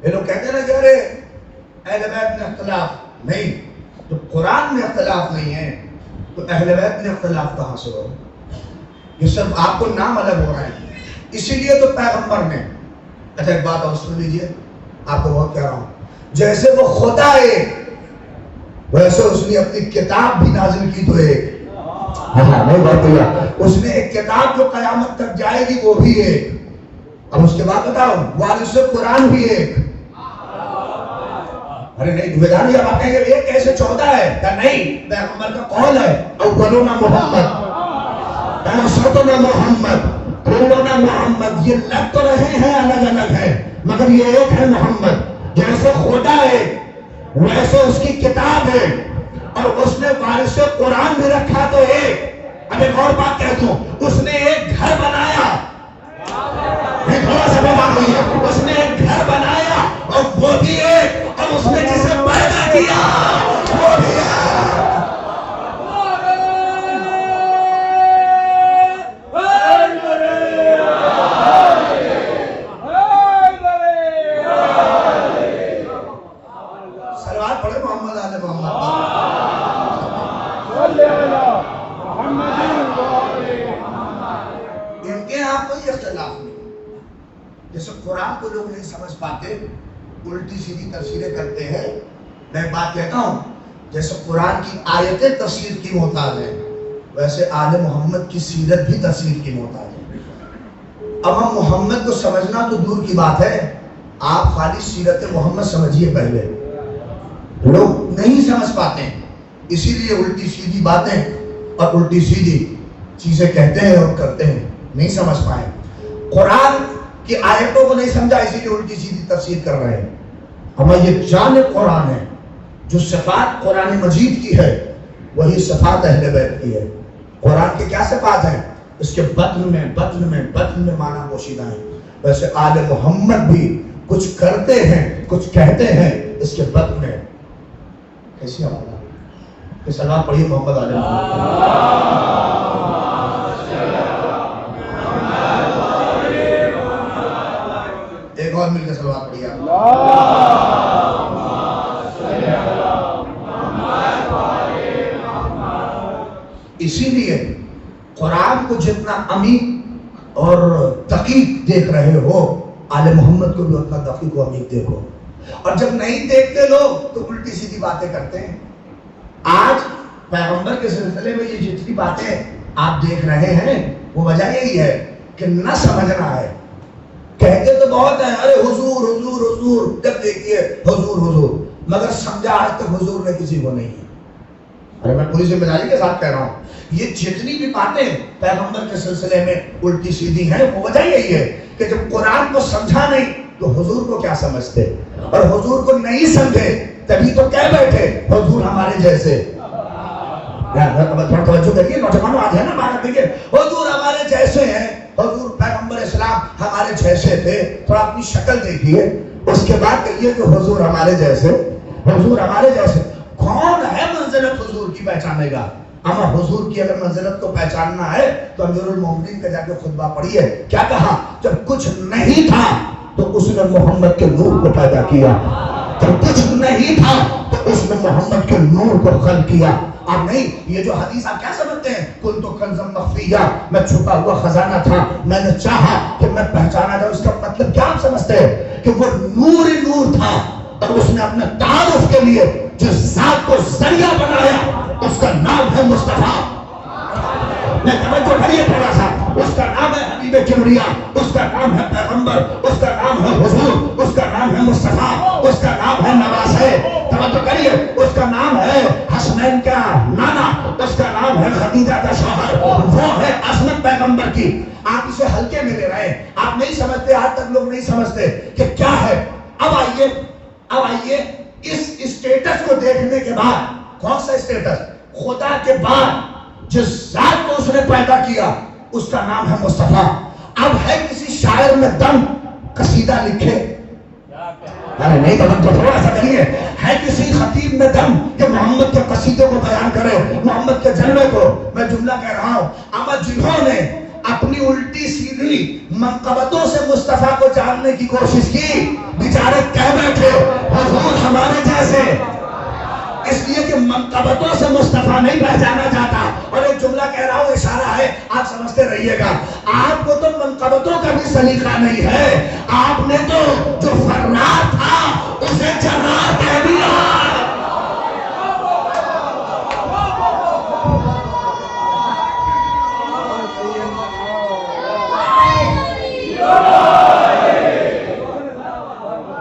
یہ لوگ کہتے ہیں نا کہ ارے اہل بیت میں اختلاف نہیں، تو قرآن میں اختلاف نہیں ہے تو اہل بیت میں اختلاف کہاں سے ہو؟ یہ سب آپ کو نام الگ ہو رہے ہیں. اسی لیے تو پیغمبر نے، اچھا ایک بات اور سن لیجیے، آپ کو بہت کہہ رہا ہوں، جیسے وہ خدا ہے ویسے اس نے اپنی کتاب بھی نازل کی تو ایک. نہیں بات کیا، اس نے ایک کتاب جو قیامت تک جائے گی وہ بھی ایک. اب اس کے بعد بتاؤ وارث قرآن بھی ایک. ارے نہیں دھویدار جب آپ کہیں گے ایک کیسے 14 ہے؟ کہ نہیں، پیغمبر کا قول ہے اولون محمد اوسطنا محمد طولنا محمد. یہ لگ تو رہے ہیں الگ الگ ہیں مگر یہ ایک ہے محمد. جیسے خدا ہے ویسے اس کی کتاب ہے اور اس نے وارث قرآن بھی رکھا تو ایک. اب ایک اور بات کہتا ہوں، اس نے ایک گھر بنایا، تھوڑا سا بات ہوئی ہے، اس نے ایک گھر بنایا اور وہ بھی ایک، اور اس نے جسے پیدا کیا وہ بھی ایک. صلوات پڑھے محمد آل محمد. ان کے یہاں کوئی اختلاف نہیں. جیسے قرآن کو لوگ نہیں سمجھ پاتے، الٹی سیدھی تفسیریں کرتے ہیں. میں بات کہتا ہوں، جیسے قرآن کی آیتیں تفسیر کی محتاج ہیں ویسے آل محمد کی سیرت بھی تفسیر کی محتاج ہے. اب ہم محمد کو سمجھنا تو دور کی بات ہے، آپ خالی سیرت محمد سمجھیے. پہلے لوگ نہیں سمجھ پاتے، اسی لیے الٹی سیدھی باتیں اور الٹی سیدھی چیزیں کہتے ہیں اور کرتے ہیں، نہیں سمجھ پائے. قرآن کی آیتوں کو نہیں سمجھا اسی لیے الٹی سیدھی تفسیر کر رہے ہیں. ہمیں یہ جان قرآن ہے، جو صفات قرآن مجید کی ہے وہی صفات اہل بیت کی ہے. قرآن کے کیا صفات ہیں؟ اس کے بطن میں معنی پوشیدہ ہیں. ویسے آل محمد بھی کچھ کرتے ہیں کچھ کہتے ہیں اس کے بطن میں. کیسی آواز ہے؟ کہ سلام پڑھیے محمد آل محمد. ایک اور مل کے سلوات پڑھیے. اسی لیے قرآن کو جتنا عمیق اور دقیق دیکھ رہے ہو آل محمد کو بھی اتنا دقیق و عمیق دیکھو. اور جب نہیں دیکھتے لوگ تو الٹی سیدھی باتیں کرتے ہیں. آج پیغمبر کے سلسلے میں یہ جتنی باتیں آپ دیکھ رہے ہیں وہ وجہ یہی ہے کہ نہ سمجھنا ہے. کہتے تو بہت ہیں، ارے حضور حضور حضور، جب دیکھیے حضور حضور، مگر سمجھا آج تک حضور نے کسی کو نہیں ہے. ارے میں پوری ذمہ داری کے ساتھ کہہ رہا ہوں، یہ جتنی بھی باتیں پیغمبر کے سلسلے میں الٹی سیدھی ہیں وہ وجہ یہی ہے کہ جب قرآن کو سمجھا نہیں تو حضور کو کیا سمجھتے، اور حضور کو نہیں سمجھے تبھی تو کہہ بیٹھے حضور ہمارے جیسے. تھوڑا توجہ دیکھیے نوجوانوں، آج ہے نا بات، دیکھیے حضور ہمارے جیسے ہیں، حضور پیغمبر اسلام ہمارے جیسے تھے. تھوڑا اپنی شکل دیکھیے اس کے بعد کہیے کہ حضور ہمارے جیسے، حضور ہمارے جیسے. کون ہے منزلت حضور کی پہچانے گا؟ اما حضور کی اگر منزلت کو پہچاننا ہے تو امیر المومنین کا جا کے خطبہ پڑھیے. کیا کہا؟ جب کچھ نہیں تھا تو اس نے محمد کے نور کو پیدا کیا. جب کچھ نہیں تھا تو اس نے محمد کے نور کو خلق کیا. آپ نہیں، یہ جو حدیث آپ کیا سمجھتے ہیں؟ کنت کنزا مخفیا، میں چھپا ہوا خزانہ تھا، میں نے چاہا کہ میں پہچانا جاؤں. اس کا مطلب کیا آپ سمجھتے ہیں؟ کہ وہ نور ہی نور تھا اور اس نے اپنے تعارف کے لیے جس ذات کو ذریعہ بنایا اس کا نام ہے مصطفیٰ. میں توجہ کریے تھوڑا سا، اس کا نام ہے حبیب کبریا، اس کا نام ہے پیغمبر، اس کا نام ہے حضور، اس کا نام ہے مصطفیٰ، اس کا نام ہے نواز ہے. توجہ کریے، اس کا نام ہے حسنین کا نانا، اس کا نام نام ہے خدیجہ کا شوہر، وہ ہے عصمت پیغمبر کی. آپ اسے ہلکے میں لے رہے ہیں، آپ نہیں سمجھتے، آج تک لوگ نہیں سمجھتے کہ کیا ہے. اب آئیے اس اسٹیٹس کو دیکھنے کے بعد، کون سا اسٹیٹس؟ خدا کے بعد جس ذات کو اس نے پیدا کیا اس کا نام ہے مصطفیٰ. اب ہے کسی شاعر میں دم قصیدہ لکھے؟ ارے نہیں تو تھوڑا سا کریے. ہے کسی خطیب میں دم کہ محمد کے قصیدے کو بیان کرے، محمد کے جلوے کو؟ میں جملہ کہہ رہا ہوں. اما جنہوں نے اپنی الٹی سیدھی منقبتوں سے مصطفیٰ کو جاننے کی کوشش کی، بیچارے کہہ بیٹھے حضور ہمارے جیسے، اس لیے کہ منقبتوں سے مصطفیٰ نہیں پہچانا جاتا. اور ایک جملہ کہہ رہا ہوں، اشارہ ہے، آپ سمجھتے رہیے گا. آپ کو تو منقبتوں کا بھی سلیقہ نہیں ہے. آپ نے تو جو فرات تھا اسے جنات کہہ دیا.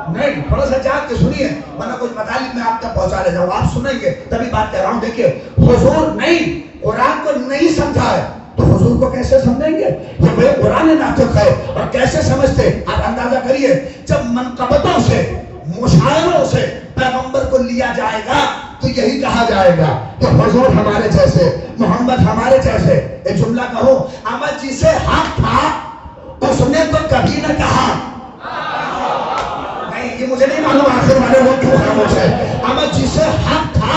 نہیں، تھوڑا سا جاگ کے سنیے، ورنہ کچھ مطالب میں آپ تک پہنچا لے جاؤں. آپ سنیں گے تبھی بات کہہ رہا ہوں. دیکھیے، حضور نہیں، قرآن کو نہیں سمجھا ہے تو حضور کو کیسے سمجھیں گے؟ یہ بے قرآن ناطق ہے. اور کیسے سمجھتے؟ آپ اندازہ کریے، جب منقبتوں سے، مشاعروں سے پیغمبر کو لیا جائے گا تو یہی کہا جائے گا کہ حضور ہمارے جیسے، محمد ہمارے جیسے. ایک جملہ کہو، اما جسے حق تھا اس نے تو کبھی نہ کہا. یہ مجھے نہیں معلوم آخر والے وہ کیوں خاموش ہے. اما جسے حق تھا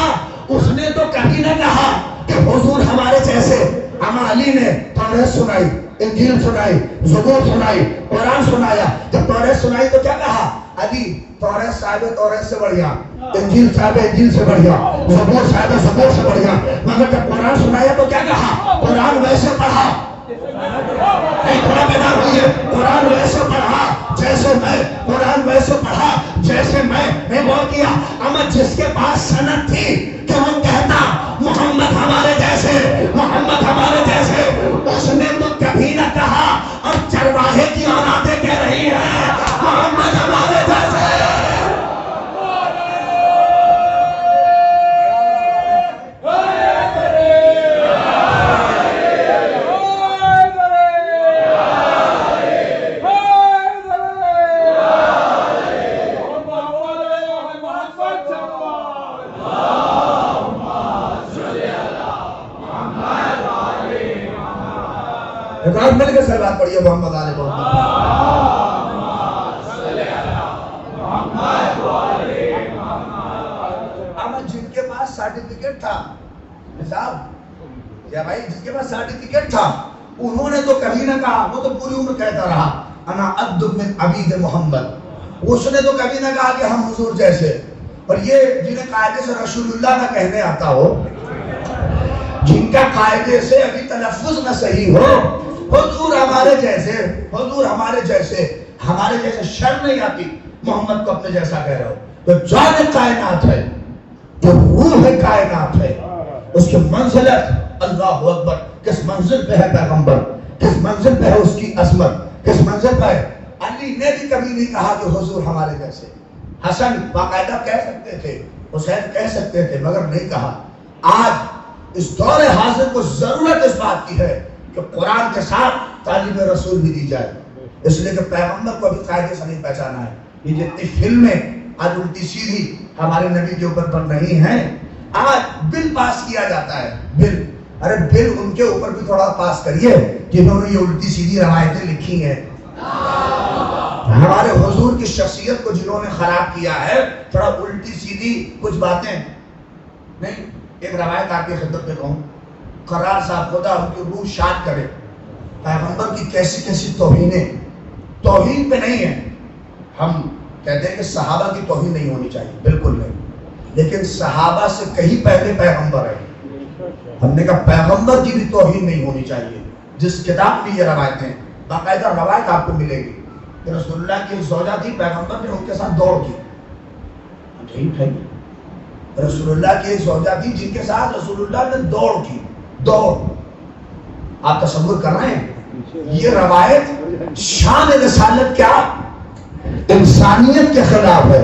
اس نے تو کبھی نہ کہا کہ حضور ہمارے جیسے. اما علی نے توریت سنائی، انجیل سنائی، زبور سنائی، قرآن سنایا. جب توریت سنائی تو کیا کہا؟ علی توریت صاحب توریت سے بڑھیا، انجیل صاحب انجیل سے بڑھیا، زبور صاحب زبور سے بڑھیا. مگر جب قرآن سنایا تو کیا کہا؟ قرآن ویسے پڑھا. بیدار ہوئیے، قرآن ویسے پڑھا جیسے میں، قرآن ویسے پڑھا جیسے میں نے وہ کیا. اما جس کے پاس سند تھی کہ وہ کہتا محمد ہمارے جیسے، محمد ہمارے جیسے، اس نے تو کبھی نہ کہا. اور چرواہے کی اولادیں کہہ رہی ہیں محمد ہمارے جیسے. مل کے سلوات پڑھیے محمد آل محمد. اما جن کے پاس سرٹیفکیٹ تھا صاحب، یا بھائی جس کے پاس سرٹیفکیٹ تھا انہوں نے تو کبھی نہ کہا، وہ تو پوری عمر کہتا رہا انا ادب من عبید محمد. اس نے تو کبھی نہ کہا کہ ہم حضور جیسے. اور یہ جنہیں قاعدے سے رسول اللہ نہ کہنے آتا ہو، جن کا قاعدے سے ابھی تلفظ نہ صحیح ہو، حضور ہمارے جیسے، حضور ہمارے جیسے، ہمارے جیسے شرم نہیں آتی محمد کو اپنے جیسا کہہ رہا ہو. تو جان کائنات ہے، جو روح کائنات ہے، اس کی منزلت اللہ اکبر، کس منزل پہ ہے پیغمبر، کس منزل پہ ہے اس کی عظمت، کس منزل پہ ہے. علی نے بھی کبھی نہیں کہا کہ حضور ہمارے جیسے. حسن باقاعدہ کہہ سکتے تھے، حسین کہہ سکتے تھے، مگر نہیں کہا. آج اس دور حاضر کو ضرورت اس بات کی ہے کہ قرآن کے ساتھ تعلیم رسول بھی دی جائے. اس لیے کہ پیغمبر کو ابھی قاعدے سے نہیں پہچانا ہے. یہ جتنی فلمیں آج الٹی سیدھی ہمارے نبی کے اوپر بن رہی ہیں، آج بل پاس کیا جاتا ہے. بل، ارے بل ان کے اوپر بھی تھوڑا پاس کریے جنہوں نے یہ الٹی سیدھی روایتیں لکھی ہیں. ہمارے حضور کی شخصیت کو جنہوں نے خراب کیا ہے، تھوڑا الٹی سیدھی کچھ باتیں نہیں. ایک روایت آپ کی خدمت میں کہوں، قرار صاحب خدا ان کی روح شاد کرے، پیغمبر کی کیسی کیسی توہینیں، توہین پہ نہیں ہے. ہم کہتے ہیں کہ صحابہ کی توہین نہیں ہونی چاہیے، بالکل نہیں، لیکن صحابہ سے کہیں پہلے پیغمبر ہے. ہم نے کہا پیغمبر کی بھی توہین نہیں ہونی چاہیے. جس کتاب میں یہ روایتیں، باقاعدہ روایت آپ کو ملے گی کہ رسول اللہ کی ایک زوجہ تھی، پیغمبر نے ان کے ساتھ دوڑ کی. ٹھیک ہے، رسول اللہ کی ایک زوجہ تھی جن کے ساتھ رسول اللہ نے دوڑ کی. دوڑ، آپ تصور کر رہے ہیں؟ یہ روایت شان رسالت کیا، انسانیت کے خلاف ہے.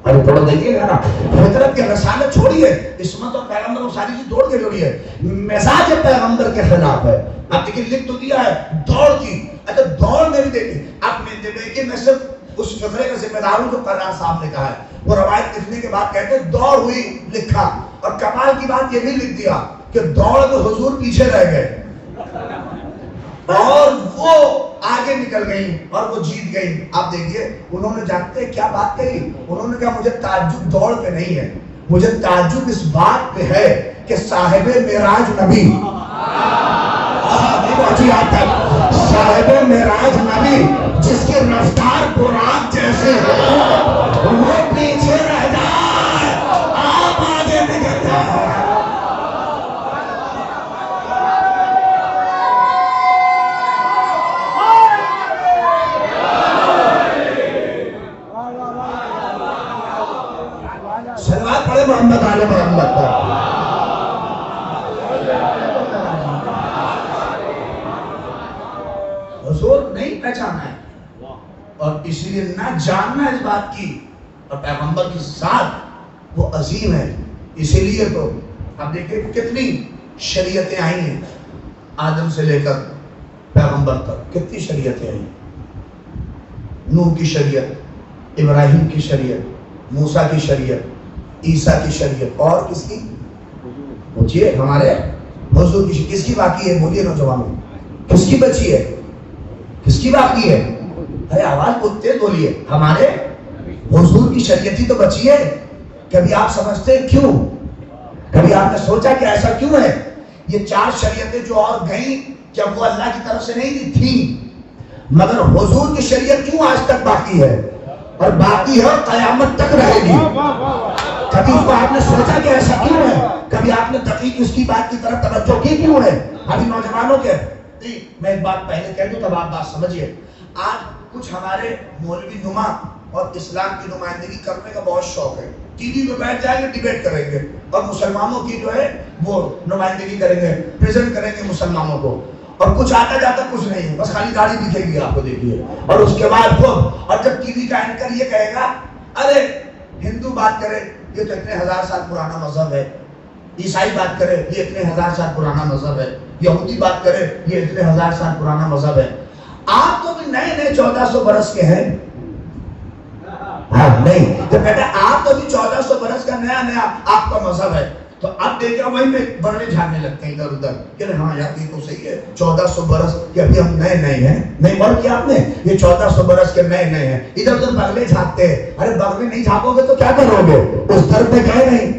ابھی تھوڑا دیکھیے گا نا، فطرت کے رسالت چھوڑیے، عصمت اور پیغمبر کو ساری چیز توڑ کے جوڑیے، مزاج پیغمبر کے خلاف ہے۔ اب دیکھیے لکھ تو دیا ہے دوڑ کی، اچھا دوڑ میں بھی دیکھیے، اب دیکھیے میں صرف اس فقرے کا ذمہ دار ہوں جو قرآن صاحب نے کہا ہے، وہ روایت لکھنے کے بعد کہتے ہیں دوڑ ہوئی لکھا، اور کمال کی بات یہ بھی لکھ دیا کہ دوڑ میں حضور پیچھے رہ گئے اور وہ آگے نکل گئی اور وہ جیت گئی۔ آپ دیکھیے انہوں نے جانتے کیا بات کہی، انہوں نے کہا مجھے تعجب دوڑ پہ نہیں ہے، مجھے تعجب اس بات پہ ہے کہ صاحب معراج نبی، صاحب معراج نبی جس کی رفتار براق جیسے ہو وہ پیچھے رہ جائے، آپ آگے نکل جائے۔ صلوات پڑھے محمد آل محمد پر۔ حضور نہیں پہچانا ہے اور اس لیے نہ جاننا اس بات کی، اور پیغمبر کی ذات وہ عظیم ہے، اسی لیے تو اب دیکھیں کتنی شریعتیں آئی ہیں آدم سے لے کر پیغمبر تک، کتنی شریعتیں آئی، نوح کی شریعت، ابراہیم کی شریعت، موسیٰ کی شریعت، عیسیٰ کی شریعت، اور کس کی پوچھئے؟ ہمارے حضور کی کس کی باقی ہے؟ بولیے نوجوانوں، کس کی بچی ہے؟ کس کی باقی ہے؟ ارے آواز بہت تیز بولیے، ہمارے حضور کی شریعت ہی تو بچی ہے۔ کبھی آپ سمجھتے ہیں کیوں؟ کبھی آپ نے سوچا کہ ایسا کیوں ہے؟ یہ چار شریعتیں جو اور گئیں کیا وہ اللہ کی طرف سے نہیں تھیں؟ مگر حضور کی شریعت کیوں آج تک باقی ہے اور باقی ہے قیامت تک رہے گی؟ کبھی اس کو آپ نے سوچا کہ ایسا کیوں ہے؟ کبھی آپ نے دقیق اس کی بات کی طرف توجہ کی کیوں ہے؟ ابھی نوجوانوں کے میں ایک بات پہلے کہہ دوں تب آپ بات سمجھیے۔ آج کچھ ہمارے مولوی نما اور اسلام کی نمائندگی کرنے کا بہت شوق ہے، ٹی وی میں بیٹھ جائیں گے ڈیبیٹ کریں گے اور مسلمانوں کی جو ہے وہ نمائندگی کریں گے، پریزنٹ کریں گے مسلمانوں کو، اور کچھ آتا جاتا کچھ نہیں ہے، بس خالی داڑھی دکھے گی آپ کو، دیکھیے، اور اس کے بعد وہ، اور جب ٹی وی کا اینکر یہ کہے گا ارے ہندو بات کرے یہ تو اتنے ہزار سال پرانا مذہب ہے، عیسائی بات کرے یہ اتنے ہزار سال پرانا مذہب ہے، یہودی بات کرے یہ اتنے ہزار سال پرانا مذہب ہے۔ آپ تو بھی نئے نئے 1400 برس کے ہیں، ہاں نہیں تو کہتا ہے آپ تو بھی 1400 برس کا نیا نیا آپ کا مذہب ہے، تو اب دیکھا وہی میں بڑے جھاڑنے لگتے ہیں ادھر ادھر کہ ہاں یار یہ تو صحیح ہے 1400 برس کہ ابھی ہم نئے نئے ہیں، نہیں بول کیا آپ نے یہ 1400 برس کے نئے نئے ہیں، ادھر ادھر بغلے جھانکتے ہیں۔ ارے بغلے نہیں جھانکو گے تو کیا کرو گے؟ اس در پہ گئے نہیں،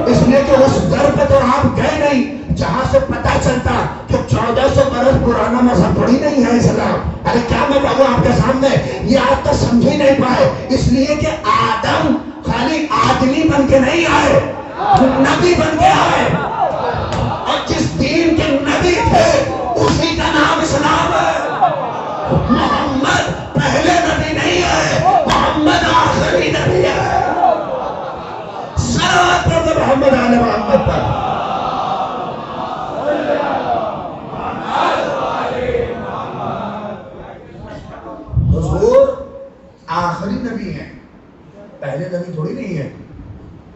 اس لیے کہ اس در پہ تو آپ گئے نہیں جہاں سے پتا چلتا کہ 1400 برس پرانا مذہب تھوڑی نہیں ہے اسلام۔ ارے کیا میں کہوں آپ کے سامنے، یہ آپ تو سمجھ ہی نہیں پائے، اس لیے کہ آدم خالی آدمی بن کے نہیں آئے، نبی بن کے آئے، اور جس دین کے نبی تھے اسی کا نام اسلام ہے۔ محمد پہلے نبی نہیں ہے، محمد آخری نبی ہے۔ صلوات پڑھتے محمد آل محمد پر۔ حضور آخری نبی ہیں، پہلے نبی تھوڑی نہیں ہے۔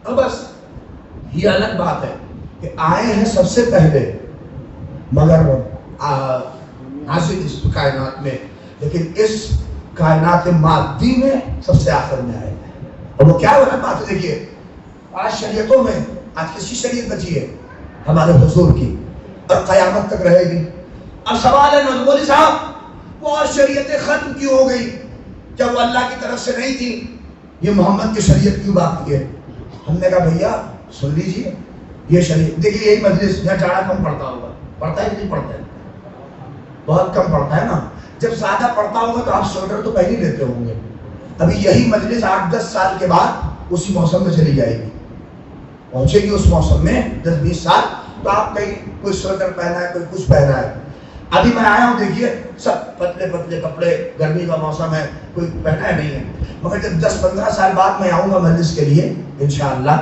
اب بس یہ الگ بات ہے کہ آئے ہیں سب سے پہلے مگر نازل اس کائنات میں، لیکن اس کائنات مادی میں سب سے آخر میں آئے ہیں۔ اور وہ کیا الگ بات ہے؟ دیکھیے آج شریعتوں میں آج کسی شریعت بچی ہے؟ ہمارے حضور کی، اور قیامت تک رہے گی۔ اب سوال ہے نوجوانی صاحب وہ اور شریعتیں ختم کیوں ہو گئی؟ جب وہ اللہ کی طرف سے نہیں تھی، یہ محمد کی شریعت کیوں باقی ہے؟ ہم نے کہا بھیا سن لیجیے، یہ شریعت دیکھیے، یہی مجلس یہاں جاڑا کم پڑتا ہوگا، پڑتا ہے کہ نہیں پڑتا ہے؟ بہت کم پڑتا ہے نا۔ جب زیادہ پڑتا ہوگا تو آپ سویٹر تو پہن ہی لیتے ہوں گے۔ ابھی یہی مجلس 8-10 سال کے بعد اسی موسم میں چلی جائے گی، پہنچے گی اس موسم میں 10-20 سال، تو آپ کہیں کوئی سویٹر پہنا ہے، کوئی کچھ پہنا ہے۔ ابھی میں آیا ہوں دیکھیے سب پتلے پتلے کپڑے، گرمی کا موسم ہے، کوئی پہنا ہے نہیں ہے، مگر جب 10-15 سال بعد میں آؤں گا مجلس کے لیے انشاءاللہ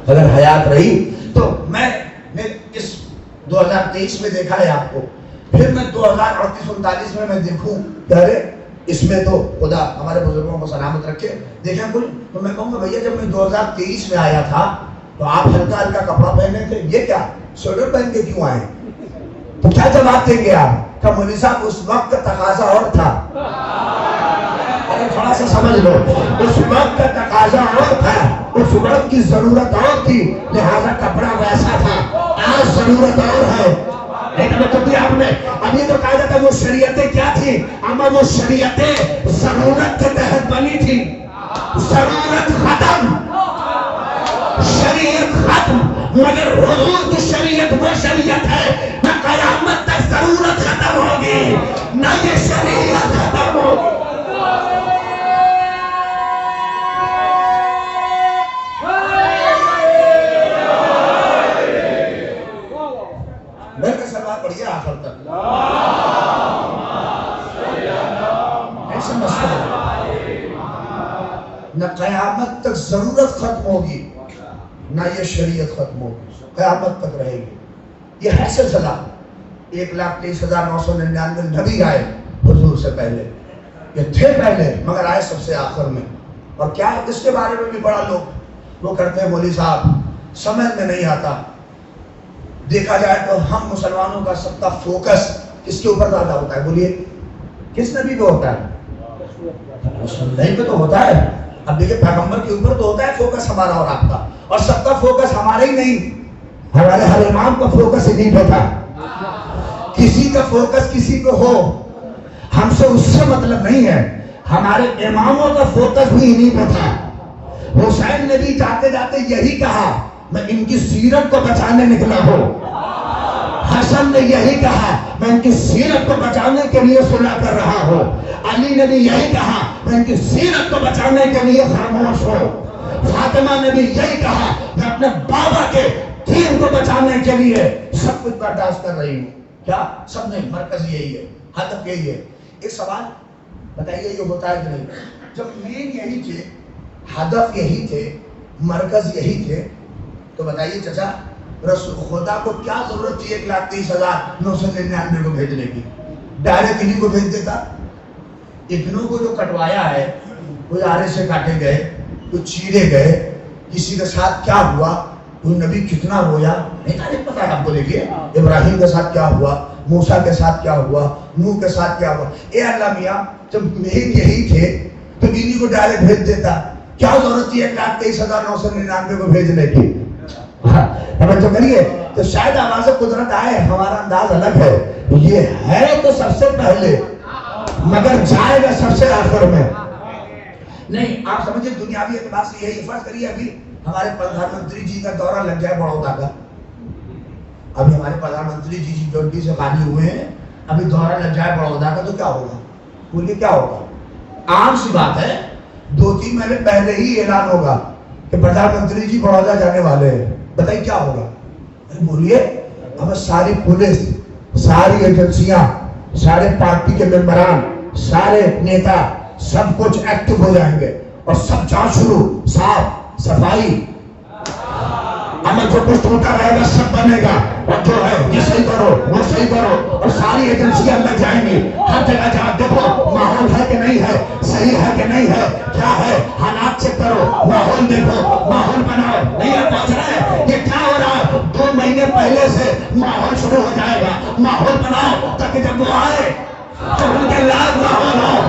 اگر حیات رہی، تو میں نے اس 2023 میں دیکھا ہے آپ کو، پھر میں 2038-39 میں دیکھوں کہ ارے اس میں تو خدا ہمارے بزرگوں کو سلامت رکھے. دیکھیں کل تو میں کہوں گا بھیا جب میں 2023 میں آیا تھا تو آپ ہلکا ہلکا کپڑا پہنے تھے, یہ کیا سویٹر پہن کے کیوں آئے؟ تو کیا جواب دیں گے آپ؟ کہ مولوی صاحب اس وقت کا تقاضا اور تھا. تھوڑا سا سمجھ لو, اس وقت کا تقاضا اور تھا, اس وقت کی ضرورت اور تھی, لہذا کپڑا ویسا تھا. آج ضرورت اور ہے. آپ نے ابھی تو کہا جاتا وہ شریعتیں کیا تھی, اما وہ شریعتیں ضرورت کے تحت بنی تھی. ضرورت ختم, شریعت ختم, مگر حضور کی شریعت وہ شریعت ہے نہ قیامت تک ضرورت ختم ہوگی نہ یہ شریعت ختم ہوگی. میرے سوال پڑھیے آخر تک. ایسا مسئلہ نہ قیامت تک ضرورت ختم ہوگی نہ یہ شریعت ختم ہوگی, قیامت تک رہے گی. یہ ہے سلسلہ. 1,23,999 نبی آئے حضور سے پہلے, یہ تھے پہلے مگر آئے سب سے آخر میں. اور کیا ہے اس کے بارے میں بھی بڑا لوگ وہ کرتے ہیں مولوی صاحب سمجھ میں نہیں آتا. دیکھا جائے تو ہم مسلمانوں کا سب کا فوکس کس کے اوپر زیادہ ہوتا ہے؟ بولیے کس نبی پہ ہوتا ہے؟ نہیں پہ تو ہوتا ہے. اب دیکھیں پیغمبر کے اوپر تو ہوتا ہے فوکس ہمارا اور آپ کا, اور سب کا فوکس ہمارا ہی نہیں, ہمارے ہر امام کا فوکس انہیں پہ تھا. کسی کا فوکس کسی پہ ہو ہم سے اس سے مطلب نہیں ہے, ہمارے اماموں کا فوکس بھی انہیں پہ تھا. حسین نے بھی جاتے جاتے یہی کہا میں ان کی سیرت کو بچانے نکلا ہوں. حسن نے یہی کہا میں ان کی سیرت کو بچانے کے لیے صلح کر رہا ہوں. علی نے بھی یہی کہا میں ان کی سیرت کو بچانے کے لیے خاموش ہوں. فاطمہ نے بھی یہی کہا میں اپنے بابا کے دین کو بچانے کے لیے سب کچھ برداشت کر رہی ہوں. کیا سب نے مرکز یہی ہے, ہدف یہی ہے. ایک سوال بتائیے یہ ہوتا ہے کہ نہیں؟ جب مین یہی تھے, ہدف یہی تھے, مرکز یہی تھے, تو بتائیے چچا رسول خدا کو کیا ضرورت تھی 1,30,999 کو بھیجنے کی؟ ڈائریکٹ انہیں کو بھیج دیتا. ابنوں کو جو کٹوایا ہے کوئی آرے سے کاٹے گئے, کوئی چیرے گئے, کسی کے ساتھ کیا ہوا, کوئی نبی کتنا رویا, نہیں تاریخ پتا ہے آپ کو. دیکھیے ابراہیم کے ساتھ کیا ہوا, موسیٰ کے ساتھ کیا ہوا, نوح کے ساتھ کیا ہوا. اے اللہ میاں جب مین یہی تھے تو انہیں کو ڈائریکٹ بھیج دیتا. کیا ضرورت تھی 1,23,999 کو بھیجنے کی؟ توجہ کریے. تو شاید آواز قدرت آئے, ہمارا انداز الگ ہے. یہ ہے تو سب سے پہلے مگر جائے گا سب سے آخر میں. نہیں آپ سمجھے دنیاوی اعتبار سے یہی فرض کریے ابھی ہمارے پردھان منتری جی کا دورہ لگ جائے بڑودہ کا. ابھی ہمارے پردھان منتری جی G20 سے خالی ہوئے ہیں, ابھی دورہ لگ جائے بڑودہ کا تو کیا ہوگا؟ بولیے کیا ہوگا؟ عام سی بات ہے 2-3 مہینے پہلے ہی اعلان ہوگا کہ پردھان منتری جی بڑودہ جانے والے ہیں. بتائیے کیا ہوگا؟ بولیے ہمیں ساری پولیس, ساری ایجنسیاں, سارے پارٹی کے ممبران, سارے نیتا سب کچھ ایکٹیو ہو جائیں گے اور سب جانچ شروع, صاف صفائی, ہمیں جو کچھ ٹوٹا رہے گا سب بنے گا, اور جو ہے یہ صحیح کرو وہ صحیح کرو, اور ساری ایجنسیاں لگ جائیں گی. ہر جگہ جہاں دیکھو ماحول ہے کہ نہیں ہے, صحیح ہے کہ نہیں ہے, کیا ہے حالات چیک کرو, ماحول دیکھو, ماحول بناؤ. نہیں آپ پہنچ رہے ہیں یہ کیا ہو رہا ہے؟ 2 مہینے پہلے سے ماحول شروع ہو جائے گا. ماحول بناؤ تاکہ جب وہ آئے تو ان کے لائق ماحول ہو, ان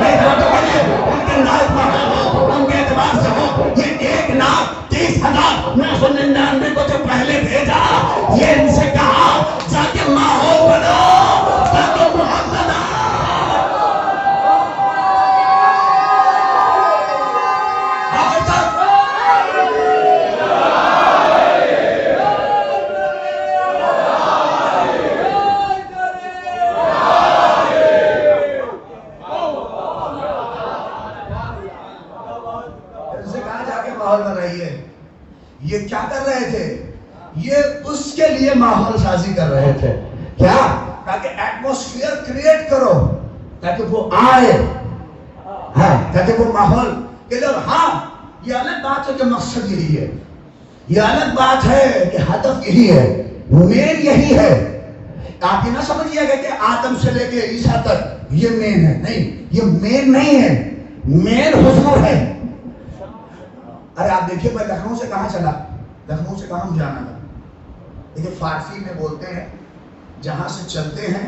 کے لائق ماحول ہو, ان کے اعتبار سے ہو. یہ 1,30,999 کو جو پہلے بھیجا, یہ ان سے کہا جا کے ماحول بناؤ تاکہ محمد یہ کیا کر رہے تھے؟ یہ اس کے لیے ماحول سازی کر رہے تھے. کیا؟ تاکہ ایٹموسفیئر کریٹ کرو, تاکہ وہ آئے, ہاں تاکہ وہ ماحول کہ لوگ, ہاں یہ الگ بات ہے کہ مقصد یہی ہے, یہ الگ بات ہے کہ ہدف یہی ہے, مین یہی ہے. آپ یہ نہ سمجھیے گا کہ آدم سے لے کے عیسیٰ تک یہ مین ہے. نہیں، یہ مین نہیں ہے، مین حضور ہے. ارے آپ دیکھیے میں لکھنؤ سے کہاں چلا، لکھنؤ سے کہاں جانا تھا. دیکھیے فارسی میں بولتے ہیں جہاں سے چلتے ہیں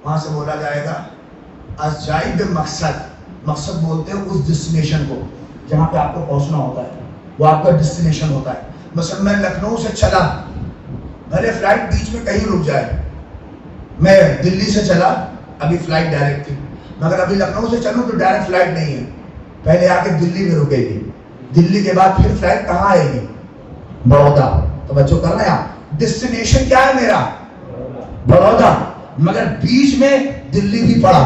وہاں سے بولا جائے گا از جائب مقصد. مقصد بولتے ہیں اس ڈیسٹینیشن کو جہاں پہ آپ کو پہنچنا ہوتا ہے، وہ آپ کا ڈیسٹینیشن ہوتا ہے. مثلا میں لکھنؤ سے چلا، بھلے فلائٹ بیچ میں کہیں رک جائے. میں دلی سے چلا، ابھی فلائٹ ڈائریکٹ تھی، مگر ابھی لکھنؤ سے چلوں تو ڈائریکٹ فلائٹ نہیں ہے، پہلے آ کے دلی میں رکے گی. دلی کے بعد پھر فلائٹ کہاں آئے گی؟ بڑودا. توجہ کرنا ہے آپ، ڈیسٹینیشن کیا ہے میرا؟ بڑودا. مگر بیچ میں دلی بھی پڑا،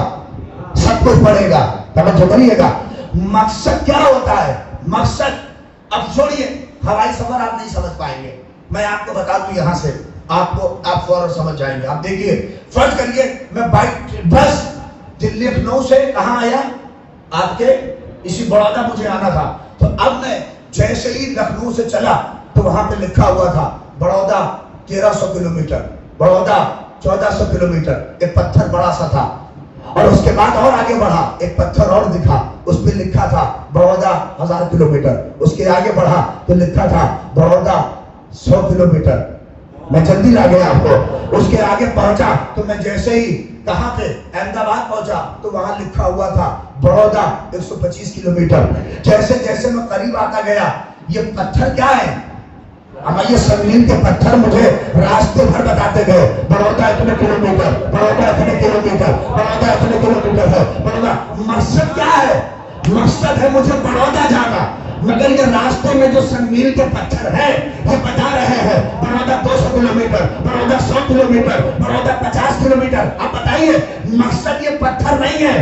سب کچھ پڑے گا. توجہ کریے گا. مقصد کیا ہوتا ہے؟ مقصد، اب چھوڑیے ہوائی سفر آپ نہیں سمجھ پائیں گے، میں آپ کو بتا دوں یہاں سے آپ فوراً سمجھ جائیں گے. آپ دیکھیے، فرض کریے میں بس دلی لکھنؤ سے کہاں آیا؟ آپ کے اسی بڑودا مجھے آنا تھا. تو اب میں جیسے ہی لکھنؤ سے چلا تو وہاں پہ لکھا ہوا تھا بڑودا 1300 کلومیٹر، بڑودا 1400 کلومیٹر. ایک پتھر بڑا سا تھا، اور اس کے بعد اور آگے بڑھا ایک پتھر اور دکھا، اس پہ لکھا تھا بڑودا 1000 کلومیٹر. اس کے آگے بڑھا تو لکھا تھا بڑودا 100 کلومیٹر. میں جلدی لا گیا آپ کو. اس کے آگے پہنچا تو میں جیسے ہی کہاں پہ احمد آباد پہنچا تو وہاں لکھا ہوا تھا بڑودا 125 کلومیٹر. جیسے جیسے میں قریب آتا گیا، یہ پتھر کیا ہے؟ اب یہ سنگین کے پتھر مجھے راستے بھر بتاتے گئے، بڑودا اتنے کلومیٹر، بڑودا اتنے کلومیٹر، بڑودا اتنے کلومیٹر ہے بڑودا. مقصد کیا ہے؟ مقصد ہے مجھے بڑودا جانا، مگر یہ راستے میں جو سنگین کے پتھر ہے یہ بتا رہے ہیں Baroda 200 kilometre, Baroda 100 kilometre, Baroda 50 kilometre. آپ بتائیے مقصد یہ پتھر نہیں ہے،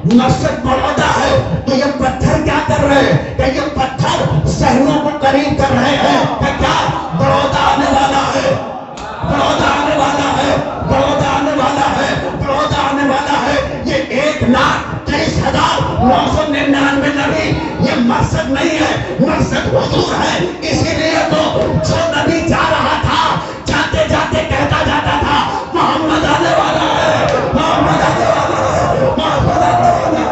مقصد بڑودا ہے. تو یہ پتھر کیا کر رہے ہیں؟ کہ یہ پتھر ذہنوں کو قریب کر رہے ہیں کہ کیا بڑودا آنے والا ہے، بڑودا آنے والا ہے، بڑودا آنے والا ہے، بڑودا آنے والا ہے. یہ 1,23,999 نبی، یہ مقصد نہیں ہے، مقصد حضور ہے. اسی لیے تو جو نبی جا رہا تھا جاتے جاتے کہتا جاتا تھا محمد آنے والا ہے، محمد آنے والا ہے، محمد آنے والا ہے.